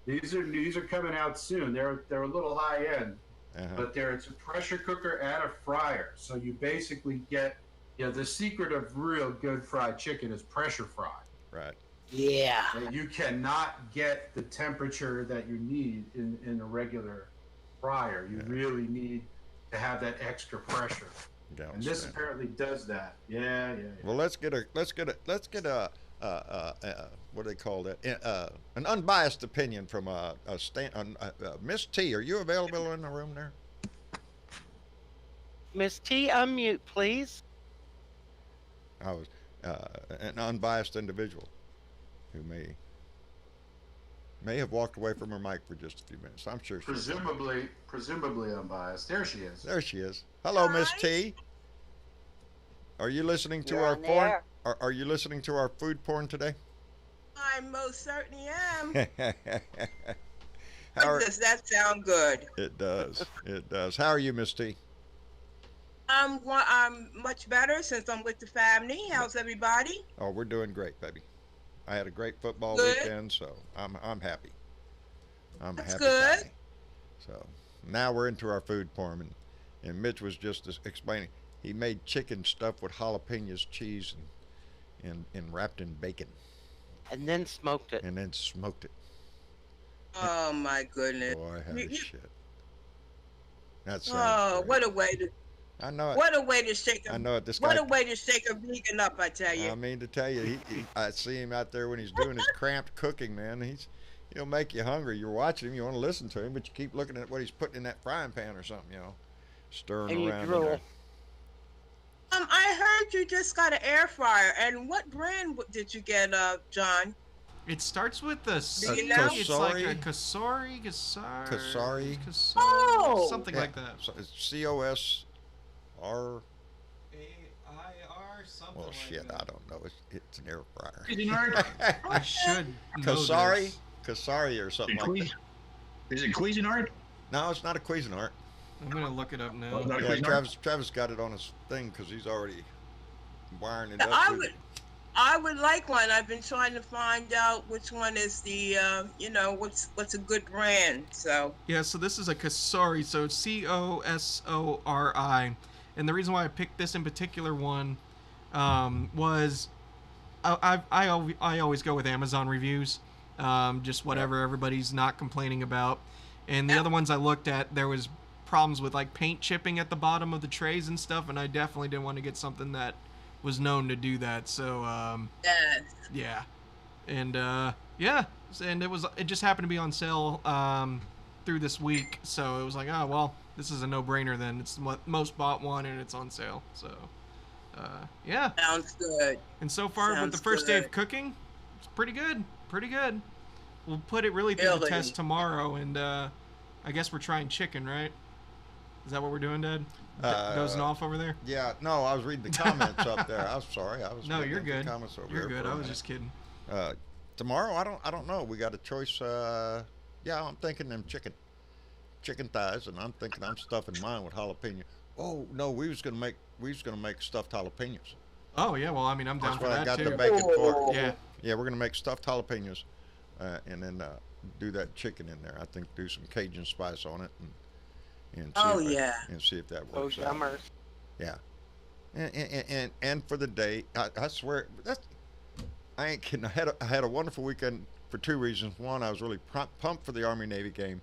These are coming out soon. They're a little high end, but it's a pressure cooker and a fryer. So you basically get, the secret of real good fried chicken is pressure fry. Right. Yeah. You cannot get the temperature that you need in a regular fryer. You really need to have that extra pressure. And this apparently does that. Yeah. Well, let's get a what do they call that? An unbiased opinion from Miss T. Are you available in the room there? Miss T, unmute, please. I was an unbiased individual who may have walked away from her mic for just a few minutes. I'm sure she's Presumably unbiased. There she is. There she is. Hello, Miss T. Are you listening to our porn? Are you listening to our food porn today? I most certainly am. Does that sound good? It does. It does. How are you, Miss T? I'm much better since I'm with the family. How's everybody? Oh, we're doing great, baby. I had a great football Good. weekend, so I'm happy. I'm That's happy. good. Guy. So now we're into our food porn, and Mitch was just explaining. He made chicken stuffed with jalapenos, cheese, and wrapped in bacon. And then smoked it. And then smoked it. Oh my goodness. Boy, how You- the shit. That sounds Oh, great. what a way to I know it. what a way to shake I a know it. This what guy. a way to shake a vegan up, I tell you. I mean to tell you, I see him out there when he's doing his cramped cooking, man. He'll make you hungry. You're watching him, you want to listen to him, but you keep looking at what he's putting in that frying pan or something, stirring And you around in drool. there. I heard you just got an air fryer, and what brand did you get, John? It starts with the C. you know? It's like a Kasori. Oh! Something like that. So it's COSR. AIR, something Well, like shit, that. I don't know. It's an air fryer. I should know Kasari, this. Kasari or something like that. Is it Cuisinart? No, it's not a Cuisinart. I'm gonna look it up now. Not a Yeah, Cuisinart? Travis got it on his thing because he's already wiring it I up. would I would like one. I've been trying to find out which one is the what's a good brand. So Yeah, so this is a Kasori, so it's COSORI, and the reason why I picked this in particular one was I always go with Amazon reviews, just whatever everybody's not complaining about, and the other ones I looked at, there was problems with like paint chipping at the bottom of the trays and stuff, and I definitely didn't want to get something that was known to do that. So yes. yeah, and and it just happened to be on sale through this week, so it was like, oh well, this is a no-brainer then. It's the most bought one and it's on sale, so yeah. Sounds good. And so far with the Sounds first day of good. cooking, it's pretty good. We'll put it really through the Really? test tomorrow, and I guess we're trying chicken, right? Is that what we're doing, Dad? Dozing off over there? Yeah, no, I was reading the comments up there. I'm sorry. I was No, looking you're at the good. comments over You're there good. for a I was minute. just kidding. Tomorrow, I don't know. We got a choice. Yeah, I'm thinking them chicken thighs, and I'm thinking I'm stuffing mine with jalapeno. Oh no, we was gonna make stuffed jalapenos. Oh yeah, well I mean I'm down That's for what I that got too. the bacon for. Yeah. Yeah, we're gonna make stuffed jalapenos, and then do that chicken in there. I think do some Cajun spice on it, and see Oh, if yeah. and see if that Oh, works out. yummers. Yeah, and for the day, I swear I ain't kidding. I had a wonderful weekend for two reasons. One, I was really pumped for the Army-Navy game.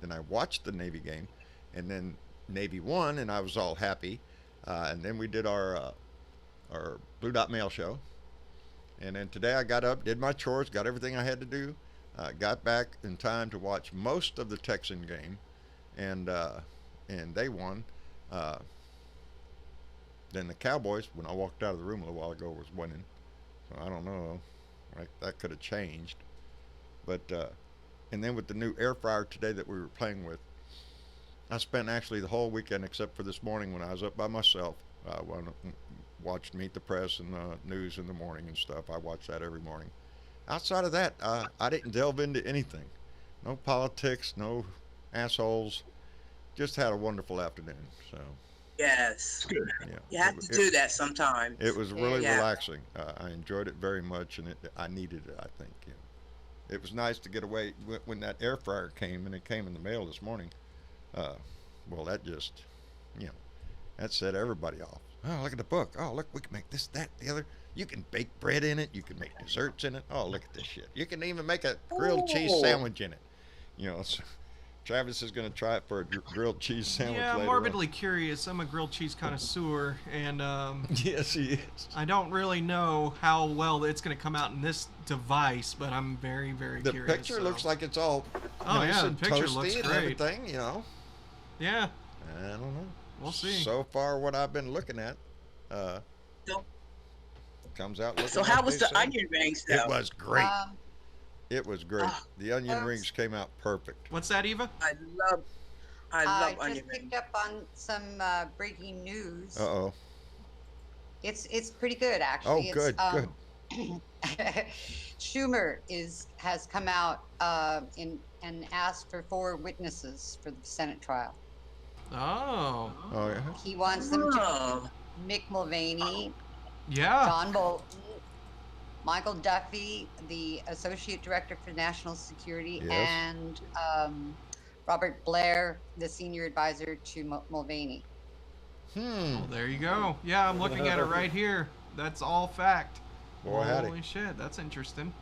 Then I watched the Navy game, and then Navy won, and I was all happy. And then we did our Blue Dot Mail show. And then today I got up, did my chores, got everything I had to do, got back in time to watch most of the Texan game, and they won. Then the Cowboys, when I walked out of the room a little while ago, was winning. So I don't know, right? That could have changed. But and then with the new air fryer today that we were playing with, I spent actually the whole weekend except for this morning when I was up by myself. Watched Meet the Press and news in the morning and stuff. I watch that every morning. Outside of that, I didn't delve into anything. No politics, no assholes. Just had a wonderful afternoon. So Yes. Good. yeah, You have to do that sometime. it was really Yeah. relaxing. I enjoyed it very much, and I needed it. I think. It was nice to get away when that air fryer came, and it came in the mail this morning. Well, that just, that set everybody off. Oh, look at the book. Oh, look, we can make this, that, the other. You can bake bread in it. You can make desserts in it. Oh, look at this shit. You can even make a grilled cheese sandwich in it. So Travis is going to try it for a grilled cheese sandwich Yeah, later morbidly curious. I'm a grilled cheese connoisseur, and yes, he is. I don't really know how well it's going to come out in this device, but I'm very, very The curious. picture so. looks like it's all Oh, nice yeah, the and picture toasty looks and great. everything, Yeah, I don't know. we'll see. So far, what I've been looking at, So- comes out looking So like how was they the said. onion rings though? It was great. Um, It was great. Oh. The onion Folks. rings came out perfect. What's that, Eva? I love I onion just rings. picked up on some breaking news. Uh-oh. It's pretty good actually. Oh, good, good. Schumer has come out and asked for 4 witnesses for the Senate trial. Oh, Oh, yeah. He wants them to Oh. Mick Mulvaney, yeah. John Bolton, Michael Duffy, the Associate Director for National Security, Yes. and Robert Blair, the Senior Advisor to Mulvaney. Well, there you go. Yeah, I'm looking at it right here. That's all fact. Boy, howdy. Holy shit, that's interesting.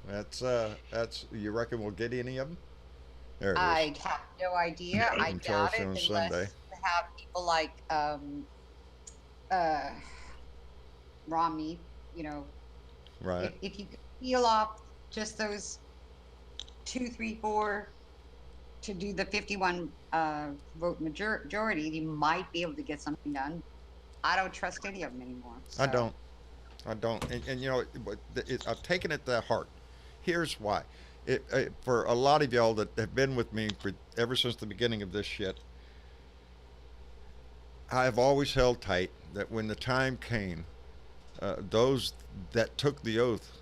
That's. You reckon we'll get any of them? There it is. I have no idea. I And doubt it on unless Sunday. you have people like uh, Romney. You know, Right. if you could peel off just those two, three, four to do the 51 vote majority, you might be able to get something done. I don't trust any of them anymore. I so. don't. I don't. And you know, I've taken it to heart. Here's why. For a lot of y'all that have been with me for ever since the beginning of this shit, I've always held tight that when the time came, those that took the oath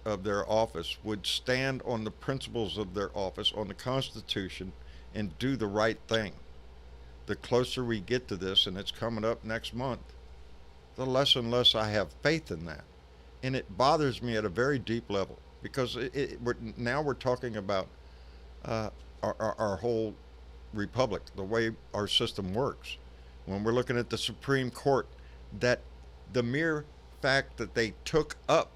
of their office would stand on the principles of their office, on the Constitution, and do the right thing. The closer we get to this, and it's coming up next month, the less and less I have faith in that. And it bothers me at a very deep level because now we're talking about our whole republic, the way our system works. When we're looking at the Supreme Court, that the mere fact that they took up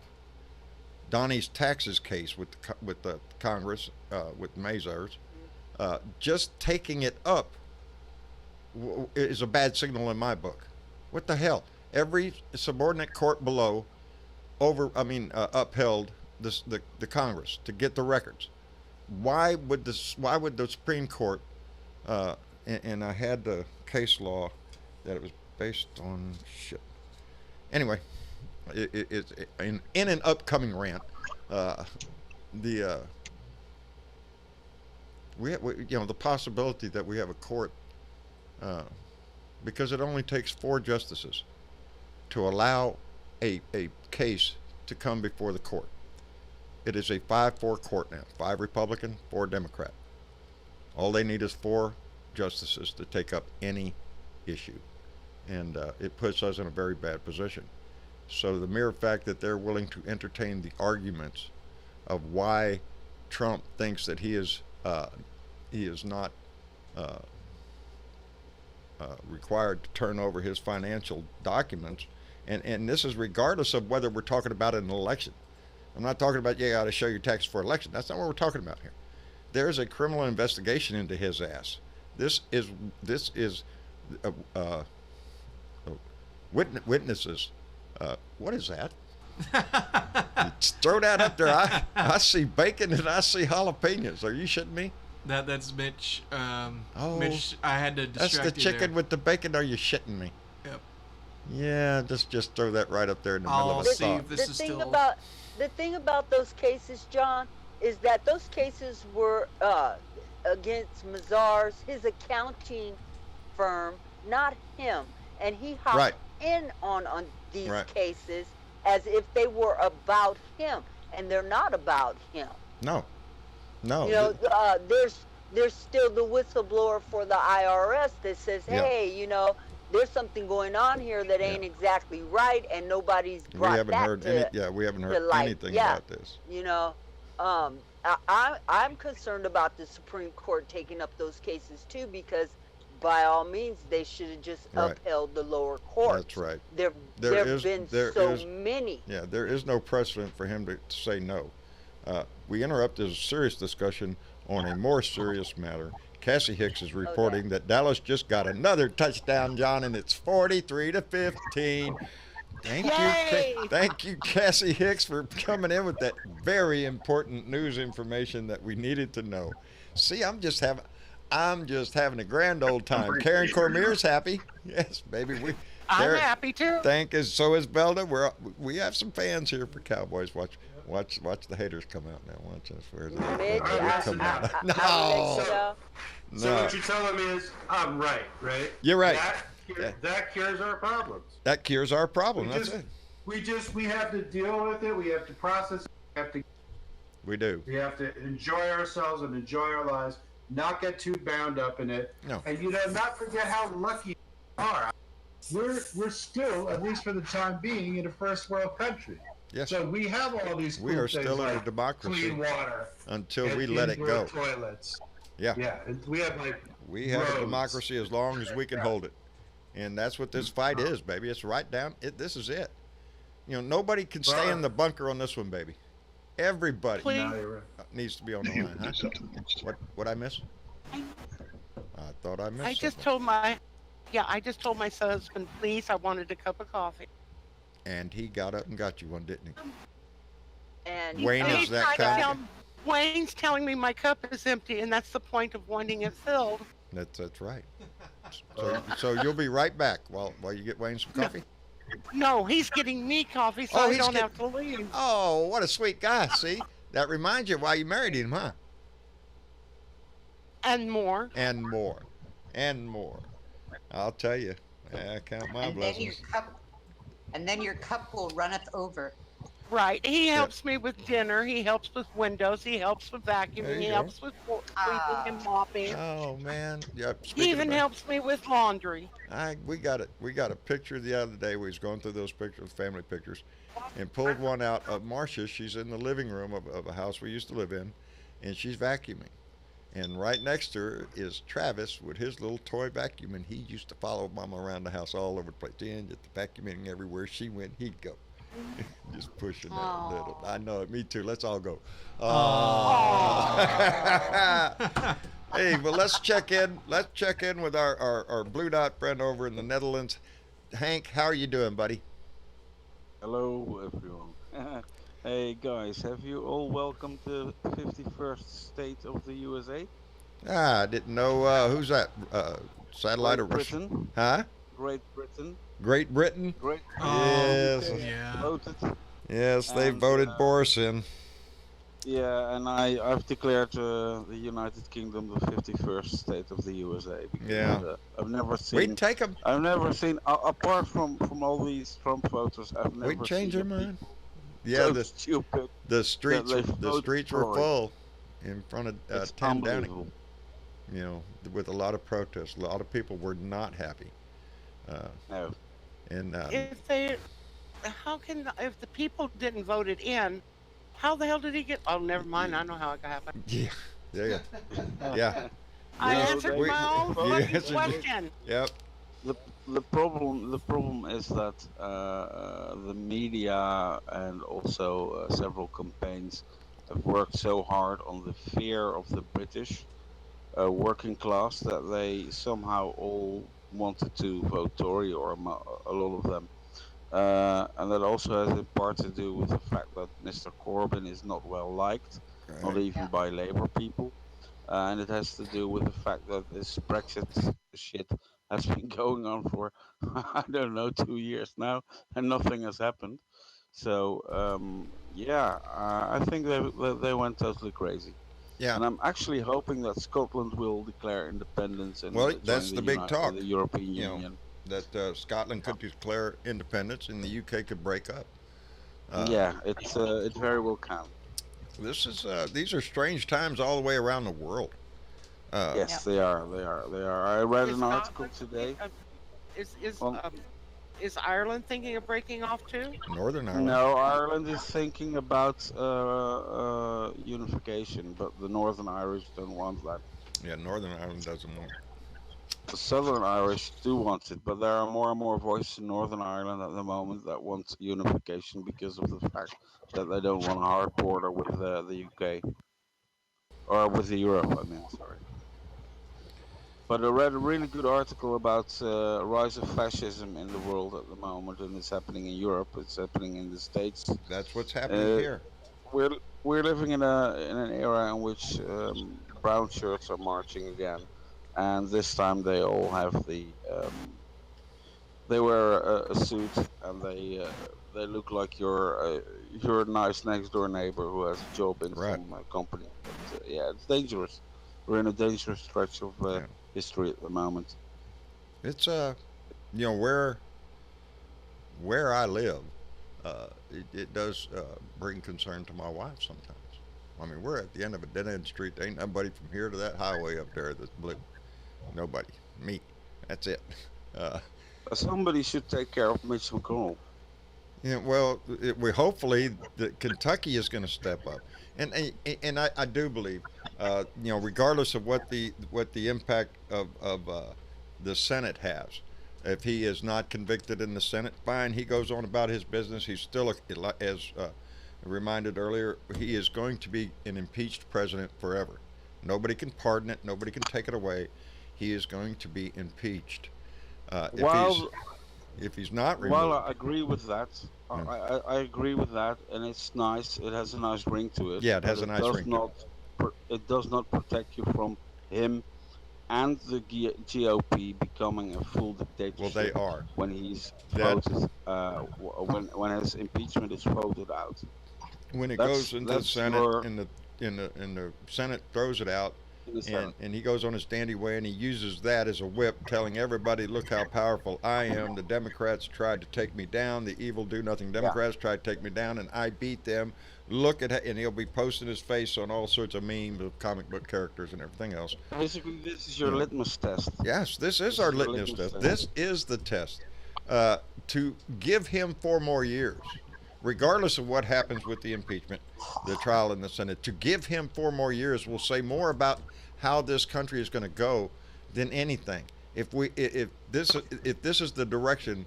Donnie's taxes case with the Congress, with Mazars, just taking it up is a bad signal in my book. What the hell? Every subordinate court below upheld the Congress to get the records. Why would the Supreme Court? And I had the case law that it was based on shit. Anyway, in an upcoming rant, the possibility that we have a court, because it only takes 4 justices to allow a case to come before the court. It is a 5-4 court now. 5 Republican, 4 Democrat. All they need is 4 justices to take up any issue. And it puts us in a very bad position. So the mere fact that they're willing to entertain the arguments of why Trump thinks that he is not required to turn over his financial documents, and this is regardless of whether we're talking about an election. I'm not talking about you got to show your taxes for election. That's not what we're talking about here. There's a criminal investigation into his ass. This is witnesses. What is that? Throw that up there. I see bacon and I see jalapenos. Are you shitting me? That's Mitch. Mitch, I had to distract you. That's the chicken with the bacon. Are you shitting me? Yep. Yeah, just throw that right up there in the middle of a see thought. if this is still. The thing about those cases, John, is that those cases were against Mazars, his accounting firm, not him, and he hopped in on these cases as if they were about him, and they're not about him. No. You know, there's still the whistleblower for the IRS that says, hey, you know, there's something going on here that ain't exactly right, and nobody's brought we haven't that heard we haven't heard anything about this. You know, I'm concerned about the Supreme Court taking up those cases too, because by all means they should have just upheld the lower court. That's right. There have been so many. Yeah, there is no precedent for him to say no. We interrupted a serious discussion on a more serious matter. Cassie Hicks is reporting that Dallas just got another touchdown, John, and it's 43-15. Thank you, Cassie Hicks, for coming in with that very important news information that we needed to know. See, I'm just having a grand old time. Karen Cormier's happy. Yes, baby. I'm happy too. So is Belda. We have some fans here for Cowboys. Watch the haters come out now. Watch us. Where's it? Come out. No. So what you're telling me is I'm right? You're right. That cures our problems. That cures our problem. That's it. We have to deal with it. We have to process it. We do. We have to enjoy ourselves and enjoy our lives. Not get too bound up in it. No. And not forget how lucky we are. We're still, at least for the time being, in a first world country. Yes. So we have all these. We are still in a democracy clean water until we let it go. Toilets. Yeah. Yeah. We have roads. A democracy as long as we can hold it, and that's what this fight is, baby. It's right down. This is it. Nobody can stay in the bunker on this one, baby. Everybody Please. No, you're right. needs to be on the line, huh? What I miss? I thought I missed I just something. I just told my husband, please, I wanted a cup of coffee. And he got up and got you one, didn't he? And Wayne is He's that trying to kind. tell, Wayne's telling me my cup is empty, and that's the point of wanting it filled. That's right. So you'll be right back while you get Wayne some coffee. No, he's getting me coffee, so Oh, I he's don't get- have to leave. Oh, what a sweet guy! See, that reminds you why you married him, huh? And more. And more, and more. I'll tell you, I count my And then your blessings. cup will runneth over. Right. He helps me with dinner. He helps with windows. He helps with There vacuuming. you He go. helps with sweeping and mopping. Oh man, yeah. He Speaking even about, helps me with laundry. we got it. We got a picture the other day. We was going through those pictures, family pictures, and pulled one out of Marcia. She's in the living room of a house we used to live in, and she's vacuuming. And right next to her is Travis with his little toy vacuum, and he used to follow Mama around the house all over the place. And just vacuuming everywhere she went, he'd go. Just pushing that little. I know it. Me too. Let's all go. Hey, well, let's check in. Let's check in with our Blue Dot friend over in the Netherlands. Hank, how are you doing, buddy? Hello, everyone. Hey, guys, have you all welcomed the 51st state of the USA? I didn't know. Who's that? Satellite or Great Britain. Huh? Great Britain. Great Britain? Great Yes. Yeah. voted. Yes, they And, voted Boris in. Yeah, and I've declared the United Kingdom the 51st state of the USA because Yeah. I've never We'd seen. take them. I've never seen apart from all these Trump voters. I've never We'd change seen their a mind. people Yeah, so the stupid. the streets they the vote streets were for it. full in front of It's 10 Downing. unbelievable. You know, with a lot of protests. A lot of people were not happy. No. And If the people didn't vote it in, how the hell did he get? Oh, never mind. I know how it happened. yeah, yeah, yeah. I No, answered they- my own You fucking answered- question. Yep. The problem is that the media and also several campaigns have worked so hard on the fear of the British working class that they somehow all wanted to vote Tory, or a lot of them. And that also has in part to do with the fact that Mr. Corbyn is not well liked, not Right. even by Labour people. And it has to do with the fact that this Brexit shit has been going on for, I don't know, 2 years now, and nothing has happened. So, I think they went totally crazy. Yeah. And I'm actually hoping that Scotland will declare independence and Well, join that's the big talk, the European you know. Union. That Scotland could declare independence and the UK could break up. Yeah, it very well can. These are strange times all the way around the world. Yes, they are. I read Is an article Scotland today. Is Ireland thinking of breaking off too? Northern Ireland. No, Ireland is thinking about unification, but the Northern Irish don't want that. Yeah, Northern Ireland doesn't want. The Southern Irish do want it, but there are more and more voices in Northern Ireland at the moment that want unification because of the fact that they don't want a hard border with the UK or with the Europe. I mean, sorry. But I read a really good article about rise of fascism in the world at the moment, and it's happening in Europe. It's happening in the States. That's what's happening here. We're living in an era in which brown shirts are marching again, and this time they all have they wear a suit, and they look like your nice next door neighbor who has a job in some company. But, yeah, it's dangerous. We're in a dangerous stretch of history at the moment. It's where I live, it does bring concern to my wife sometimes. I mean, we're at the end of a dead end street. There ain't nobody from here to that highway up there that's blue. Nobody. Me. That's it. Somebody should take care of Mitch McConnell. Yeah, well, we hopefully that Kentucky is going to step up, and I do believe, regardless of what the impact of the Senate has, if he is not convicted in the Senate, fine, he goes on about his business. He's still as reminded earlier, he is going to be an impeached president forever. Nobody can pardon it. Nobody can take it away. He is going to be impeached. While If he's not while removed, I agree with that, I agree with that, and it's nice. It has a nice ring to it. yeah, it but has a nice ring. it does not protect you from him and the GOP becoming a full Well, dictatorship they are. when he's That voted, when his impeachment is voted out. when it That's goes into the that's Senate your and the Senate throws it out, in the Senate. and he goes on his dandy way and he uses that as a whip, telling everybody, "Look how powerful I am. The Democrats tried to take me down. The evil do-nothing Yeah. Democrats tried to take me down, and I beat them. Look at," and he'll be posting his face on all sorts of memes of comic book characters and everything else. Basically, this is your You know, litmus test. yes, this is This our is your litmus litmus test. test. This is the test. Uh, to give him 4 more years, regardless of what happens with the impeachment, the trial in the Senate, to give him 4 more years will say more about how this country is going to go than anything. If this is the direction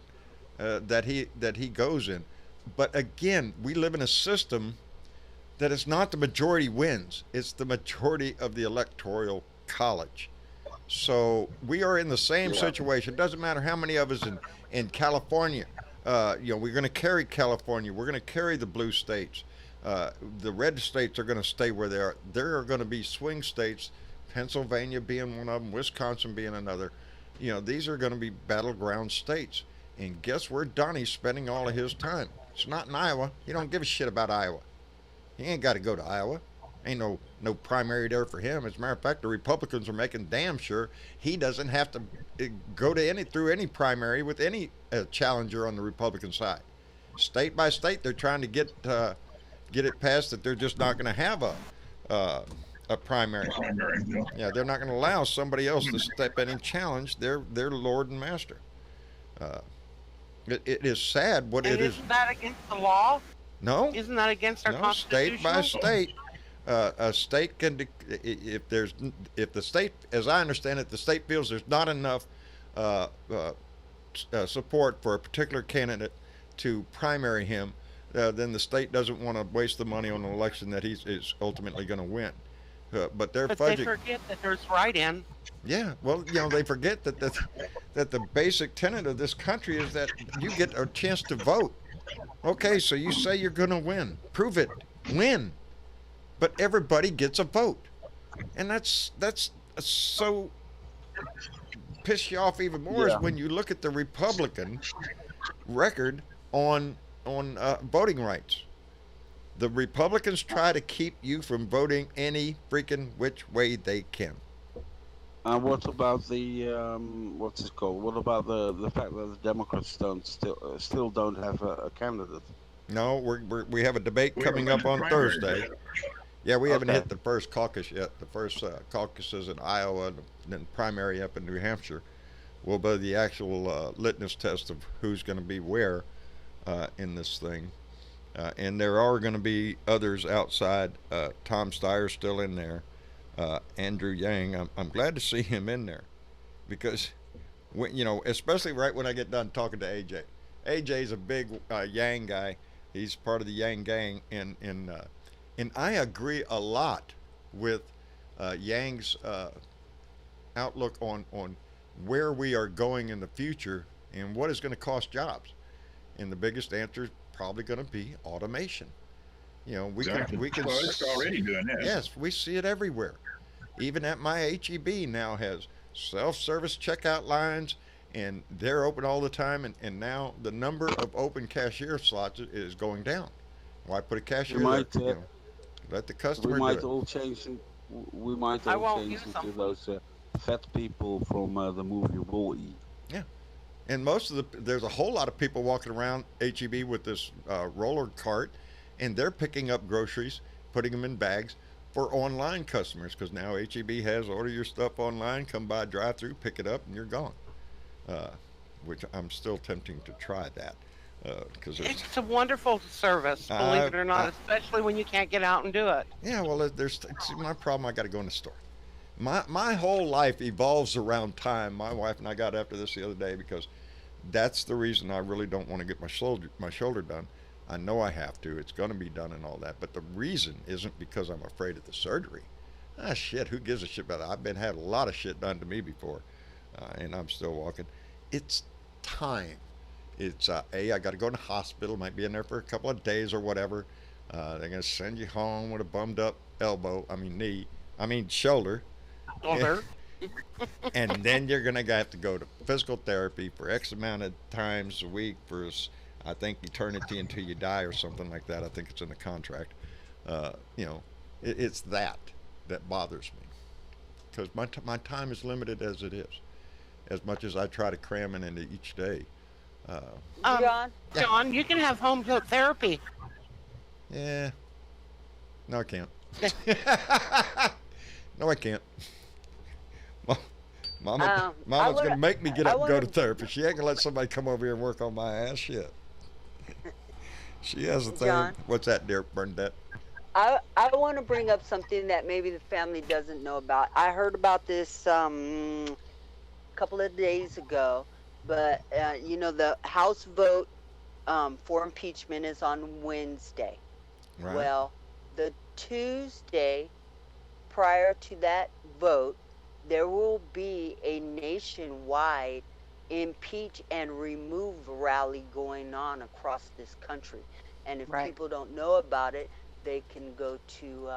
that he goes in, but again, we live in a system that it's not the majority wins; it's the majority of the electoral college. So we are in the same Yeah. situation. Doesn't matter how many of us in California. We're going to carry California. We're going to carry the blue states. The red states are going to stay where they are. There are going to be swing states, Pennsylvania being one of them, Wisconsin being another. These are going to be battleground states. And guess where Donnie's spending all of his time? It's not in Iowa. He don't give a shit about Iowa. He ain't got to go to Iowa. Ain't no primary there for him. As a matter of fact, the Republicans are making damn sure he doesn't have to go to through any primary with any challenger on the Republican side. State by state, they're trying to get it passed that they're just not going to have a primary. Yeah, they're not going to allow somebody else to step in and challenge their lord and master. It is sad what And it is. isn't that against the law? No, Isn't that against our no, constitution? state by state. A state can, if the state, as I understand it, the state feels there's not enough support for a particular candidate to primary him, then the state doesn't want to waste the money on an election that is ultimately going to win. But they're But fudging. they forget that there's write-in. Yeah, well, they forget that the basic tenet of this country is that you get a chance to vote. Okay, so you say you're going to win. Prove it. Win. But everybody gets a vote. And that's so piss you off even more is when you look at the Republican record on voting rights. The Republicans try to keep you from voting any freaking which way they can. And what about the what's it called? What about the fact that the Democrats still don't have a candidate? No, we have a debate coming up on Thursday. Yeah, we haven't hit the first caucus yet. The first caucuses in Iowa and then primary up in New Hampshire will be the actual litmus test of who's going to be where in this thing. And there are going to be others outside. Tom Steyer's still in there. Andrew Yang, I'm glad to see him in there because, especially right when I get done talking to AJ. AJ's a big Yang guy. He's part of the Yang gang, and I agree a lot with Yang's outlook on where we are going in the future and what is going to cost jobs. And the biggest answer is probably going to be automation. We can. Well, it's already doing that. Yes, we see it everywhere. Even at my HEB now has self-service checkout lines, and they're open all the time. And now the number of open cashier slots is going down. Why put a cashier there? Let the customer We might do it. all change. We might I all won't change use into them. those fat people from the movie Wall-E. Yeah. And there's a whole lot of people walking around HEB with this roller cart, and they're picking up groceries, putting them in bags for online customers, because now HEB has order your stuff online, come by drive-through, pick it up, and you're gone. Which I'm still tempting to try that. Because It's a wonderful service, believe it or not, especially when you can't get out and do it. Yeah, well, see, my problem, I got to go in the store. My whole life evolves around time. My wife and I got after this the other day because that's the reason I really don't want to get my shoulder done. I know I have to. It's going to be done and all that. But the reason isn't because I'm afraid of the surgery. Ah, shit, who gives a shit about that? I've been had a lot of shit done to me before, and I'm still walking. It's time. It's, I got to go to the hospital. Might be in there for a couple of days or whatever. They're going to send you home with a bummed up shoulder. Shoulder. And then you're going to have to go to physical therapy for X amount of times a week for, I think, eternity until you die or something like that. I think it's in the contract. It's that bothers me. Because my time is limited as it is. As much as I try to cram it into each day. John, you can have home therapy. Yeah. No, I can't. No, I can't. Mama's going to make me get up and go to therapy. She ain't going to let somebody come over here and work on my ass. Shit. She has a thing. John? What's that, dear Bernadette? I want to bring up something that maybe the family doesn't know about. I heard about this a couple of days ago, but the House vote for impeachment is on Wednesday. Right. Well, the Tuesday prior to that vote, there will be a nationwide impeach and remove rally going on across this country. And if people don't know about it, they can go to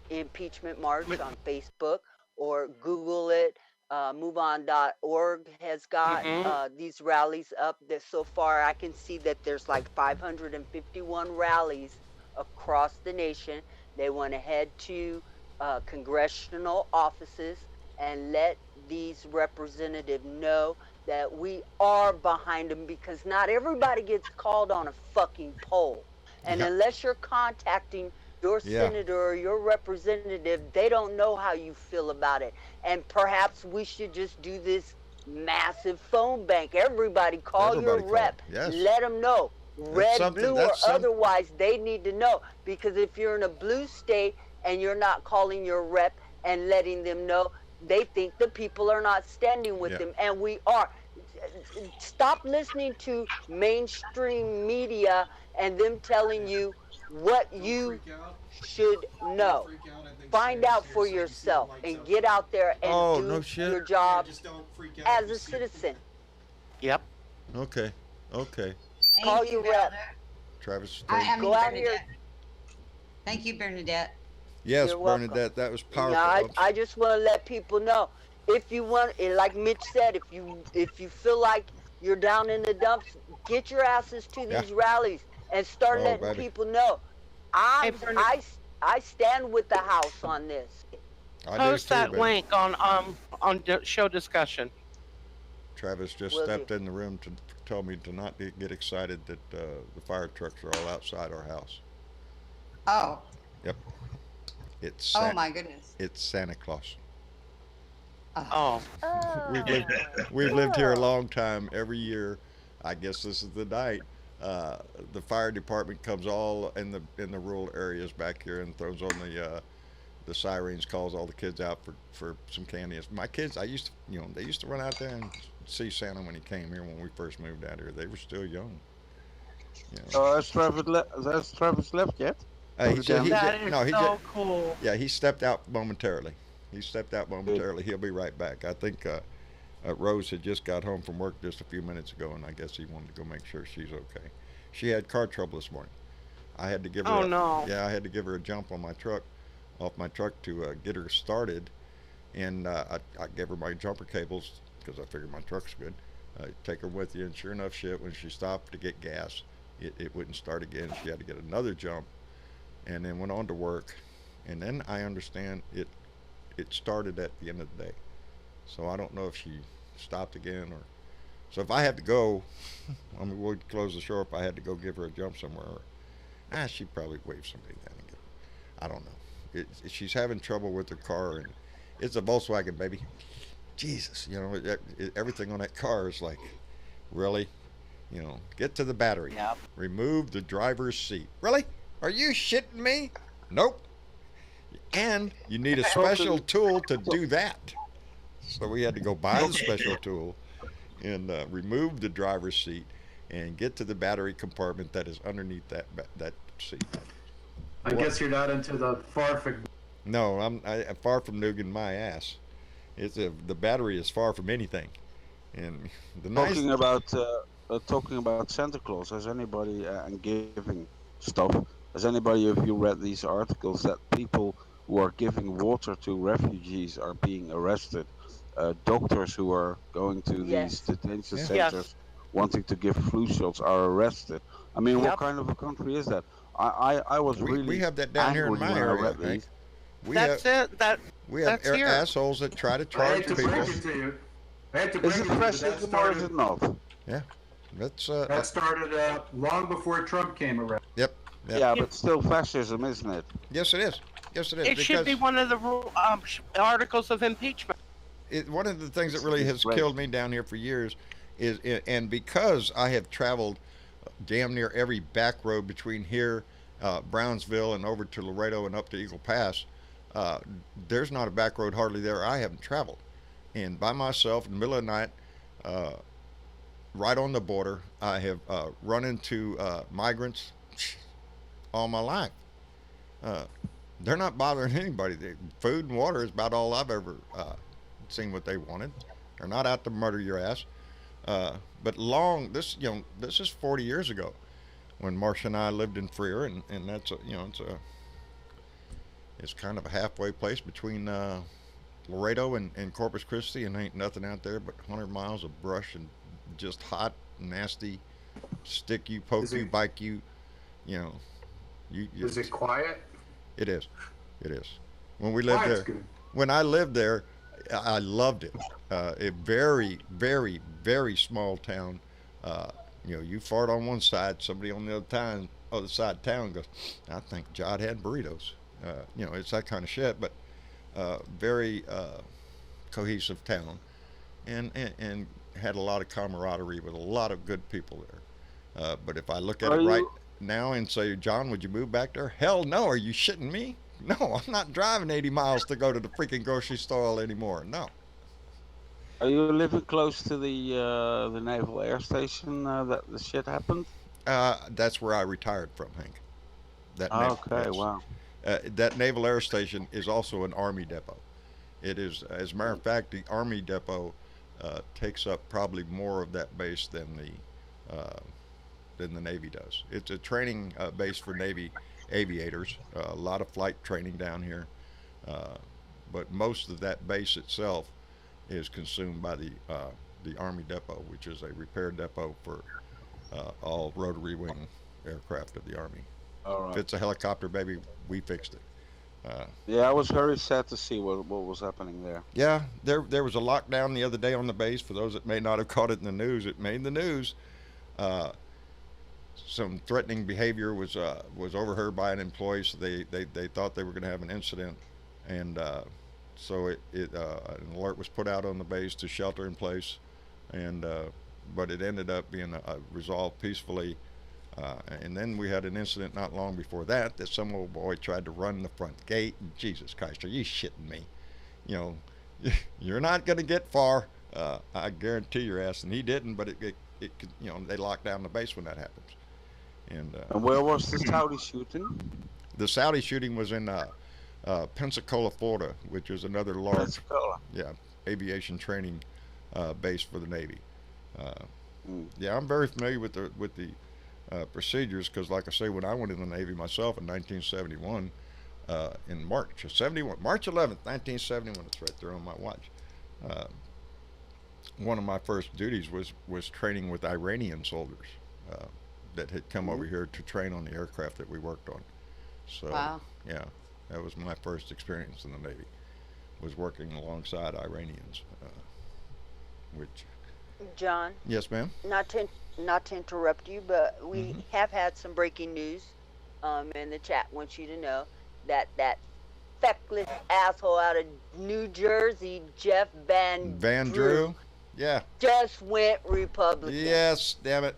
Impeachment March on Facebook or Google it. MoveOn.org has got these rallies up. That so far I can see that there's like 551 rallies across the nation. They want to head to congressional offices and let these representatives know that we are behind them, because not everybody gets called on a fucking poll. And unless you're contacting your senator or your representative, they don't know how you feel about it. And perhaps we should just do this massive phone bank. Everybody call your rep. Yes. Let them know. Red, blue, or otherwise, they need to know. Because if you're in a blue state and you're not calling your rep and letting them know, they think the people are not standing with them. And we are. Stop listening to mainstream media and them telling you what you should know. Find out for yourself and get out there and do your job as a citizen. Yep. Okay. Call your rep. Travis, Go out here. Thank you, Bernadette. Yes, You're welcome. Bernadette, that was powerful. Now, I just want to let people know, if you want, like Mitch said, if you feel like you're down in the dumps, get your asses to these rallies and start letting people know. I stand with the House on this. Post that link on show discussion. Travis just stepped in the room to tell me to not get excited that the fire trucks are all outside our house. Oh. Yep. It's my goodness. It's Santa Claus. Oh. We've lived here a long time. Every year, I guess this is the night. The fire department comes all in the rural areas back here and throws on the sirens, calls all the kids out for some candy. My kids, they used to run out there and see Santa when he came here when we first moved out here. They were still young. Has Travis left yet? Cool. Yeah, he stepped out momentarily. He'll be right back. I think Rose had just got home from work just a few minutes ago, and I guess he wanted to go make sure she's okay. She had car trouble this morning. I had to give her I had to give her a jump on off my truck to get her started, and I gave her my jumper cables because I figured my truck's good. Take her with you, and sure enough, when she stopped to get gas, it wouldn't start again. She had to get another jump, and then went on to work. And then I understand it started at the end of the day. So I don't know if she stopped again or. So if I had to go, we'll close the show. If I had to go give her a jump somewhere, she'd probably wave somebody down and get her. I don't know. She's having trouble with her car, and it's a Volkswagen, baby. Jesus, everything on that car is like, really? Get to the battery. Yep. Remove the driver's seat. Really? Are you shitting me? Nope. And you need a special tool to do that. So we had to go buy the special tool and remove the driver's seat and get to the battery compartment that is underneath that seat. I guess you're not into the farfig. No, I'm far from nuking my ass. The battery is far from anything. And the nice Talking about Santa Claus, has anybody and giving stuff? Has anybody of you read these articles that people who are giving water to refugees are being arrested? Doctors who are going to these Yes. detention Yeah. Yes. centers wanting to give flu shots are arrested. I mean, Yep. what kind of a country is that? I was we really have that down here in angry my when I area, read Hank. these. We That's have it. we have That's here. assholes that try to I charge hate to people. break it to you. I hate to Is break it it to you, but that fascism or is it started, not? Yeah, that's that started long before Trump came around. yep. Yeah, but still fascism, isn't it? Yes, it is. Yes, it is. It should be one of the articles of impeachment. One of the things that really has Right. killed me down here for years is, and because I have traveled damn near every back road between here, Brownsville, and over to Laredo and up to Eagle Pass, there's not a back road hardly there I haven't traveled. And by myself in the middle of the night, right on the border, I have run into migrants all my life. They're not bothering anybody. Food and water is about all I've ever seen what they wanted. They're not out to murder your ass. But this is 40 years ago when Marcia and I lived in Freer, and that's it's kind of a halfway place between Laredo and Corpus Christi, and ain't nothing out there but 100 miles of brush and just hot, nasty, stick you, poke you, bite you, Is it quiet? It is. It is. When we lived Quiet's there, good. when I lived there, I loved it. A very, very, very small town. You fart on one side, somebody on the other side of town goes, "I think Jod had burritos." It's that kind of shit, but very cohesive town, and had a lot of camaraderie with a lot of good people there. But if I look at it right now and say, "John, would you move back there?" Hell no. Are you shitting me? No, I'm not driving 80 miles to go to the freaking grocery store anymore. No. Are you living close to the Naval Air Station that the shit happened? That's where I retired from, Hank. Okay, wow. That Naval Air Station is also an Army depot. It is, as a matter of fact, the Army depot takes up probably more of that base than the Navy does. It's a training base for Navy aviators. A lot of flight training down here, but most of that base itself is consumed by the Army depot, which is a repair depot for all rotary wing aircraft of the Army. All right. If it's a helicopter, baby, we fixed it. Yeah, I was very sad to see what was happening there. Yeah, there was a lockdown the other day on the base. For those that may not have caught it in the news, it made the news. Some threatening behavior was overheard by an employee, so they thought they were going to have an incident, and so an alert was put out on the base to shelter in place, and but it ended up being resolved peacefully. And then we had an incident not long before that some old boy tried to run the front gate. And Jesus Christ, are you shitting me? You're not going to get far. I guarantee your ass. And he didn't, but it they locked down the base when that happens. And where was the Saudi shooting? The Saudi shooting was in Pensacola, Florida, which is another large aviation training base for the Navy. Yeah, I'm very familiar with the procedures because, like I say, when I went in the Navy myself in 1971, in March 11th, 1971, it's right there on my watch. One of my first duties was training with Iranian soldiers that had come over here to train on the aircraft that we worked on. So, yeah, that was my first experience in the Navy, was working alongside Iranians, which... John? Yes, ma'am? Not to interrupt you, but we have had some breaking news in the chat. Wants you to know that feckless asshole out of New Jersey, Jeff Van Drew, yeah, just went Republican. Yes, damn it.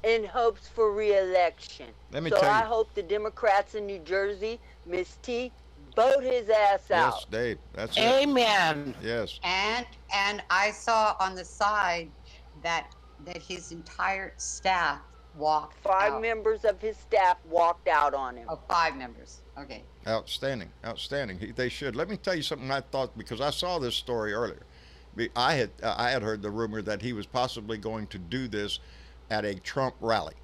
In hopes for re-election. Let me so tell you. I hope the Democrats in New Jersey, Miss T, vote his ass out. Yes, Dave. That's Amen. it. Yes. And I saw on the side that that his entire staff walked 5 out. members of his staff walked out on him. Oh, 5 members. Okay. Outstanding, outstanding. They should. Let me tell you something I thought because I saw this story earlier. I had heard the rumor that he was possibly going to do this at a Trump rally,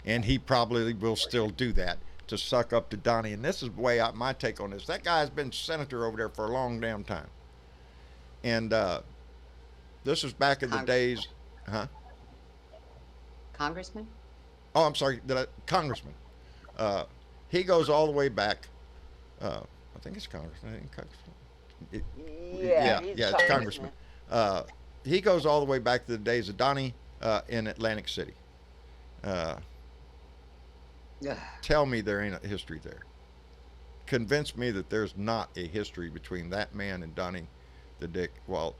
and he probably will still do that to suck up to Donnie. And this is the way my take on this. That guy's been senator over there for a long damn time, and this was back in the days, huh? Congressman? Oh, I'm sorry, Congressman. He goes all the way back. I think it's Congressman. I think Yeah, it's Congressman. He goes all the way back to the days of Donnie in Atlantic City. Tell me there ain't a history there. Convince me that there's not a history between that man and Donnie the Dick. Well,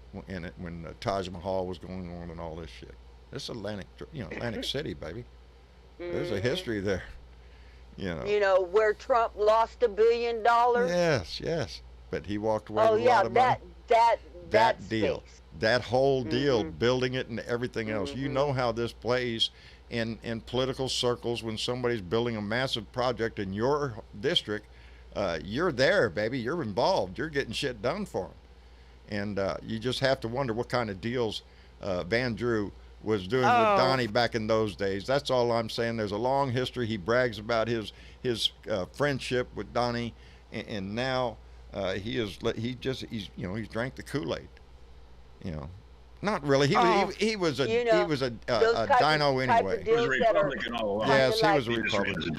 when Taj Mahal was going on and all this shit. This Atlantic City, baby. There's a history there. You know where Trump lost $1 billion. Yes. But he walked away with a lot of money. That deal, space. that whole deal, building it and everything else. You know how this plays in political circles when somebody's building a massive project in your district. You're there, baby. You're involved. You're getting shit done for them. And you just have to wonder what kind of deals Van Drew was doing with Donnie back in those days. That's all I'm saying. There's a long history. He brags about his friendship with Donnie, and now he's drank the Kool-Aid. Not really. He was a dino anyway. He was a Republican all along. Yes, he was a Republican.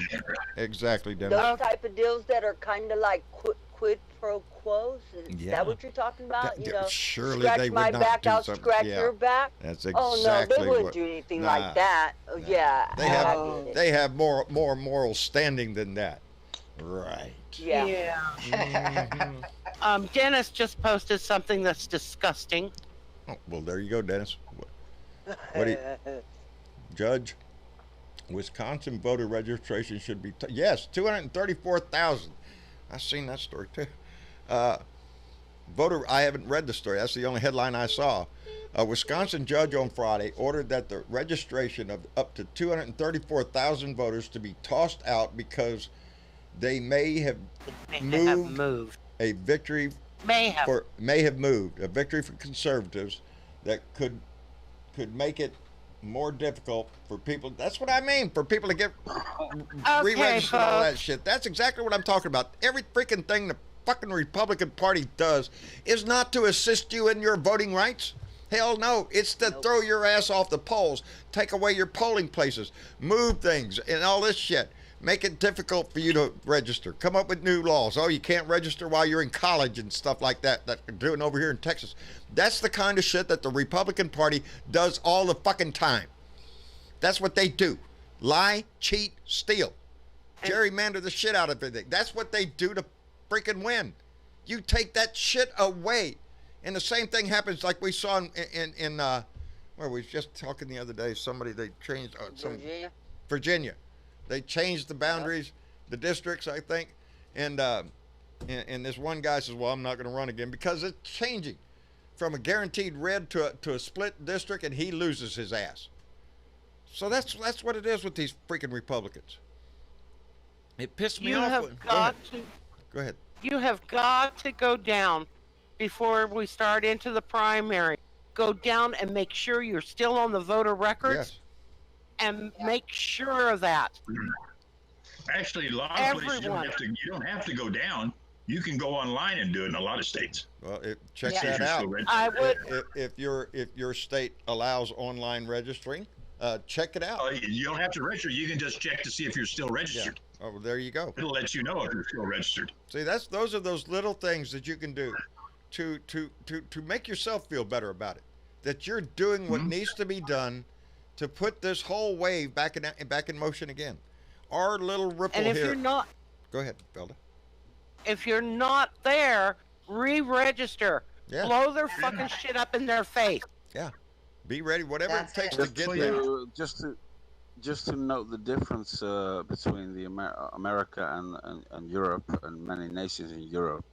Exactly, Dennis. Those type of deals that are kind of like quid pro quos. Is that what you're talking about? Surely scratch they my would not back, do I'll something. scratch Yeah. your back. That's exactly Oh no, they wouldn't what, do anything like that. Oh, yeah, They have more moral standing than that. Right. Yeah. Dennis just posted something that's disgusting. Oh, well, there you go, Dennis. What do you, Judge? Wisconsin voter registration should be yes, 234,000. I've seen that story too. I haven't read the story. That's the only headline I saw. A Wisconsin judge on Friday ordered that the registration of up to 234,000 voters to be tossed out because they may have moved a victory may have moved a victory for conservatives that could make it more difficult for people. That's what I mean, for people to get re-registered and all that shit. That's exactly what I'm talking about. Every freaking thing the fucking Republican Party does is not to assist you in your voting rights. Hell no, it's to throw your ass off the polls, take away your polling places, move things, and all this shit. Make it difficult for you to register. Come up with new laws. Oh, you can't register while you're in college and stuff like that they're doing over here in Texas. That's the kind of shit that the Republican Party does all the fucking time. That's what they do. Lie, cheat, steal. Gerrymander the shit out of everything. That's what they do to freaking win. You take that shit away. And the same thing happens like we saw in where we were just talking the other day. They changed Virginia. They changed the boundaries, the districts, I think. And this one guy says, well, I'm not going to run again because it's changing from a guaranteed red to a split district, and he loses his ass. So that's what it is with these freaking Republicans. It pissed me off. Go ahead. You have got to go down before we start into the primary. Go down and make sure you're still on the voter records. Yes. And make sure of that. Actually, a lot of places you don't have to go down. You can go online and do it in a lot of states. Well, check that out. I would. If your state allows online registering, check it out. You don't have to register. You can just check to see if you're still registered. Yeah. Oh, well, there you go. It'll let you know if you're still registered. See, those are those little things that you can do to make yourself feel better about it. That you're doing what needs to be done to put this whole wave back in motion again. Our little ripple here. And if you're not, go ahead, Felda. If you're not there, re-register. Yeah. Blow their fucking shit up in their face. Yeah. Be ready, whatever it takes to get there. Just to note the difference between the America and Europe and many nations in Europe.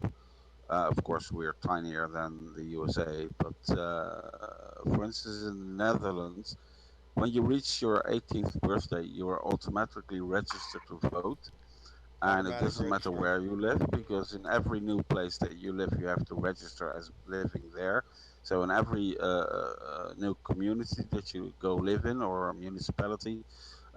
Of course, we are tinier than the USA, but for instance, in the Netherlands, When you reach your 18th birthday, you are automatically registered to vote, and it Automatic doesn't matter registration. where you live, because in every new place that you live, you have to register as living there. So in every new community that you go live in, or a municipality,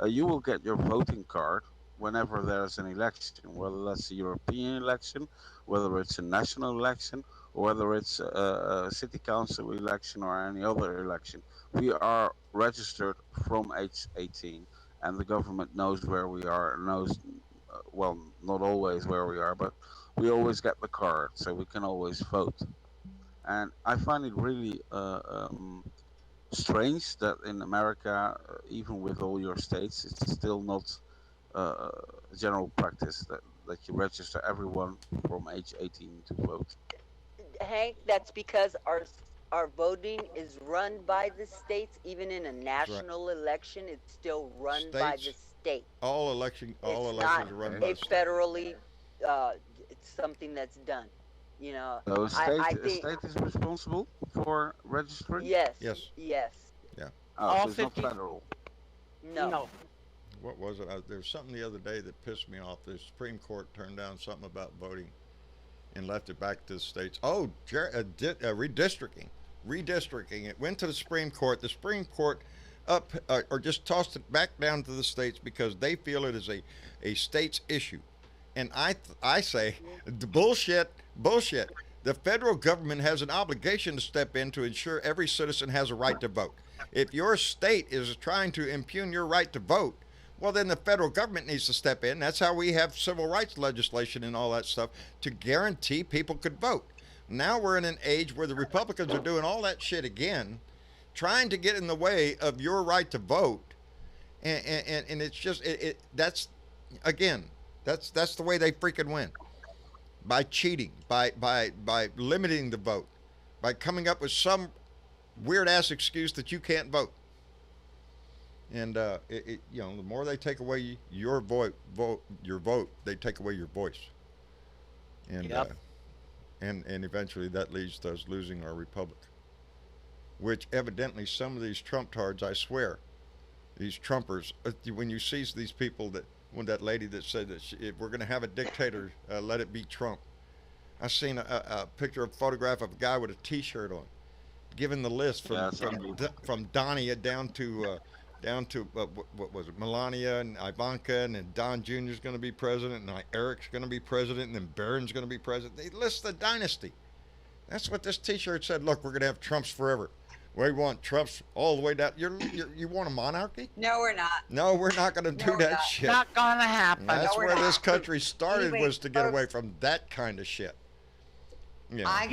you will get your voting card whenever there's an election, whether that's a European election, whether it's a national election, or whether it's a city council election or any other election. We are registered from age 18, and the government knows where we are, knows, well, not always where we are, but we always get the card, so we can always vote. And I find it really strange that in America, even with all your states, it's still not uh, general practice that you register everyone from age 18 to vote. Hank, that's because our voting is run by the states. Even in a That's right. national election, it's still run by the States, state. all It's not elections are run by Okay. a the state. federally. It's something that's done. You know, So I a think state is responsible for registering. yes, Yes. yes. Yeah. Oh, All so it's not 50. federal. No. No. What was it? There was something the other day that pissed me off. The Supreme Court turned down something about voting and left it back to the states. Oh, redistricting. Redistricting. It went to the Supreme Court. The Supreme Court up or just tossed it back down to the states because they feel it is a state's issue. And I say, bullshit, bullshit. The federal government has an obligation to step in to ensure every citizen has a right to vote. If your state is trying to impugn your right to vote, well, then the federal government needs to step in. That's how we have civil rights legislation and all that stuff to guarantee people could vote. Now we're in an age where the Republicans are doing all that shit again, trying to get in the way of your right to vote, and it's just that's again that's the way they freaking win, by cheating, by limiting the vote, by coming up with some weird ass excuse that you can't vote. And the more they take away your your vote, they take away your voice. And Yep. and eventually that leads to us losing our republic. Which evidently some of these Trump tards, I swear, these Trumpers, when you see these people when that lady that said that if we're going to have a dictator, let it be Trump. I seen a picture, a photograph of a guy with a T-shirt on, giving the list Yeah, some from Donnie down to what was it, Melania and Ivanka, and then Don Jr. is going to be president, and Eric's going to be president, and then Barron's going to be president. They list the dynasty. That's what this T-shirt said. Look, we're going to have Trumps forever. We want Trumps all the way down. You want a monarchy? No, we're not. No, we're not going to No, do we're that not. shit. Not gonna happen. That's No, we're where this not. country started, Anyway, was to get away folks, from that kind of shit. Yeah. I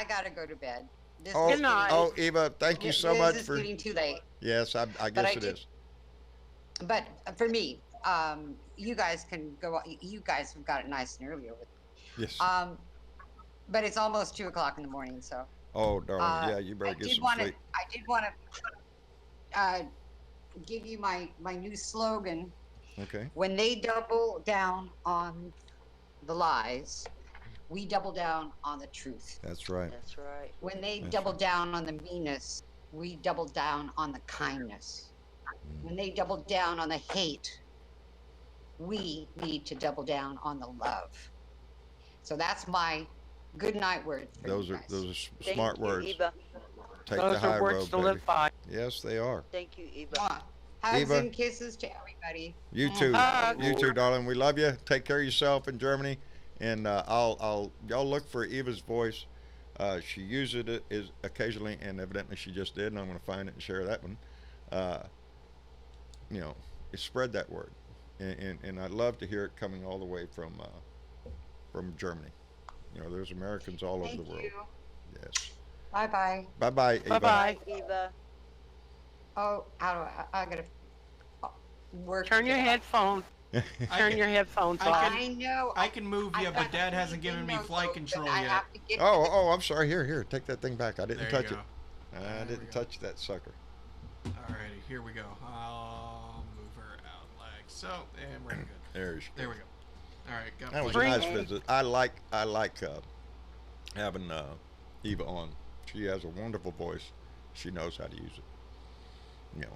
gotta go to bed. This Oh, is Good night. oh, Eva, thank you so much This is for. getting too late. Yes, I But guess I it did- is. But for me, you guys can go. You guys have got it nice and early over Yes. but it's almost 2 o'clock in the morning, so. Oh, darling. Yeah, you better get some sleep. I did want to give you my new slogan. Okay. When they double down on the lies, we double down on the truth. That's right. That's right. When they That's double right. down on the meanness, we double down on the kindness. When they double down on the hate, we need to double down on the love. So that's my good night word for Those you are guys. Thank smart you, words. Eva. Take Those the high are words road, to baby. live by. Yes, they are. Thank you, Eva. Mwah. Hugs Eva. and kisses to everybody. You too. Hugs. You too, darling. We love you. Take care of yourself in Germany, and y'all look for Eva's voice. She uses it is occasionally, and evidently she just did, and I'm going to find it and share that one. Spread that word, and I'd love to hear it coming all the way from Germany. There's Americans all over Thank the world. you. Yes. Bye bye. Bye bye, Eva. Bye-bye. Bye, Eva. Oh, how do I gotta work? Turn your headphones. Turn your headphones I off. can- I know. I can move you, but Dad hasn't given me flight control I yet. have to get Oh, I'm sorry. Here, take that thing back. I didn't There touch you it. go. I There we didn't go. touch that sucker. Alrighty, here we go. I'll move her out like so, and we're good. There she There we go. All right, got That was a flight nice control. visit. I like having Eva on. She has a wonderful voice. She knows how to use it. you know.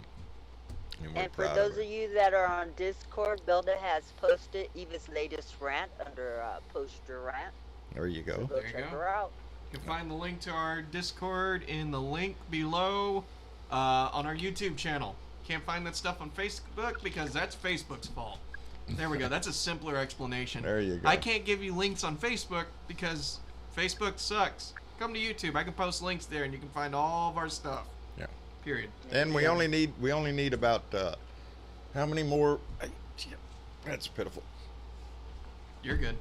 And we're And for proud those of of it. you that are on Discord, Belda has posted Eva's latest rant under Post Your Rant. There you So go. go There you check go. her out. You can find the link to our Discord in the link below on our YouTube channel. Can't find that stuff on Facebook because that's Facebook's fault. There we go. That's a simpler explanation. There you go. I can't give you links on Facebook because Facebook sucks. Come to YouTube. I can post links there, and you can find all of our stuff. Yeah. Period. And we only need about how many more? That's pitiful. You're good.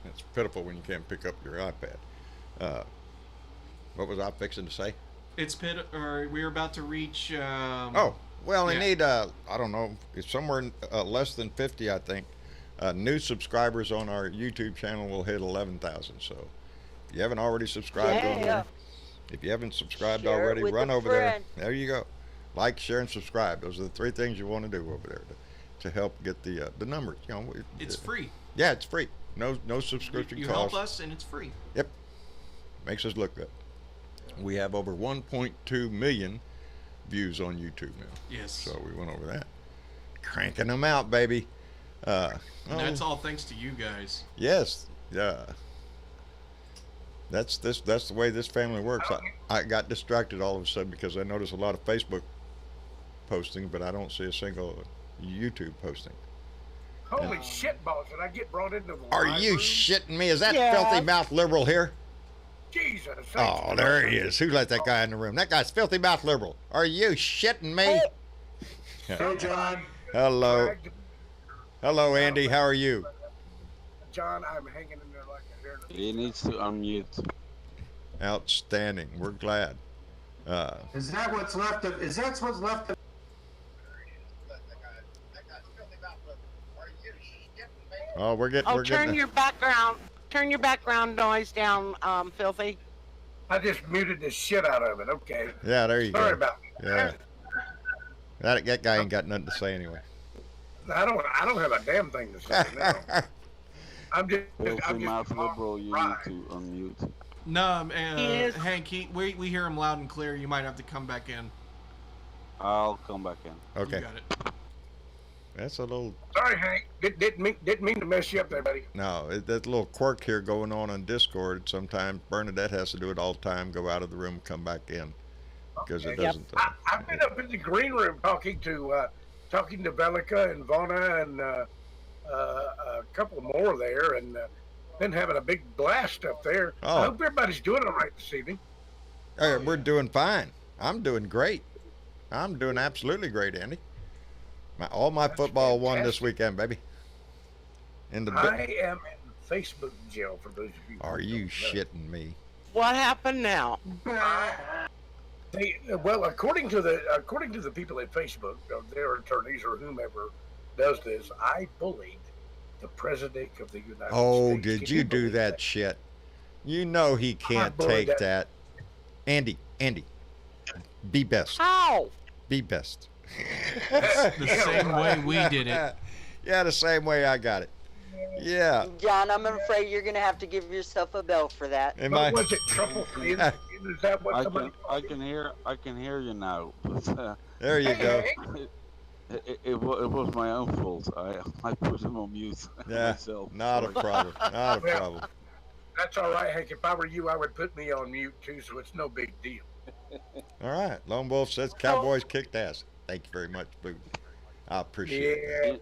That's pitiful when you can't pick up your iPad. What was I fixing to say? It's or we're about to reach. We only yeah. need I don't know, it's somewhere less than 50, I think. New subscribers on our YouTube channel will hit 11,000. So if you haven't already subscribed on there, if you haven't subscribed Share it already, with run a over there. friend. There you go. Like, share, and subscribe. Those are the 3 things you want to do over there to help get the numbers. You know, It's free. Yeah, it's free. No subscription You cost. help us, and it's free. Yep. Makes us look good. We have over 1.2 million views on YouTube now. Yes. So we went over that. Cranking them out, baby. And that's all thanks to you guys. Yes. Yeah. That's the way this family works. I got distracted all of a sudden because I noticed a lot of Facebook posting, but I don't see a single YouTube posting. Holy shit balls, did I get brought into the Are live you room? shitting me? Is that Yeah. filthy mouth liberal here? Jesus. Oh, there he is. Who let that guy in the room? That guy's filthy mouth liberal. Are you shitting me? Hey, John. Hello. Hello, Andy. How are you? John, I'm hanging in there like a hare. He needs to unmute. Outstanding. We're glad. Is that what's left of? Is that what's left of? Oh, we're getting. Oh, we're turn getting. your background noise down, Filthy. I just muted the shit out of it. Okay. Yeah, there you go. Sorry about Yeah. That guy ain't got nothing to say anyway. I don't have a damn thing to say now. I'm just Filthy mouth liberal, you need to unmute. No, Hank, we hear him loud and clear. You might have to come back in. I'll come back in. Okay. You got it. That's a little. Sorry, Hank. Didn't mean to mess you up there, buddy. No, that little quirk here going on Discord. Sometimes Bernadette has to do it all the time. Go out of the room, come back in, because it doesn't. I've been up in the green room talking to Velica and Vona and a couple more there, and been having a big blast up there. Oh. I hope everybody's doing all right this evening. We're doing fine. I'm doing great. I'm doing absolutely great, Andy. All my football won this weekend, baby. I am in Facebook jail for those of you. Are you shitting me? What happened now? Well, according to the people at Facebook, their attorneys or whomever does this, I bullied the president of the United States. Oh, did Can you do believe that shit? You know he can't bullied take that. Andy, be best. How? Be best. The same way we did it. Yeah, the same way I got it. Yeah. John, I'm afraid you're going to have to give yourself a bell for that. Am I? Was it trouble? Is that what somebody? I can hear you now. But, there you go. It was my own fault. I put him on mute myself. Not a problem. Not a Well, problem. That's all right, Hank. If I were you, I would put me on mute too, so it's no big deal. All right. Lone Wolf says Cowboys kicked ass. Thank you very much, Blue. I appreciate it.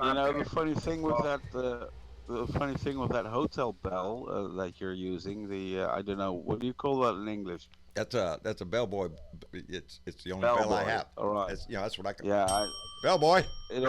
You know, the funny thing with that hotel bell that you're using, I don't know, what do you call that in English? That's a bellboy. It's the only Bellboy. bell I have. All right. That's what I can. Yeah. Bellboy. It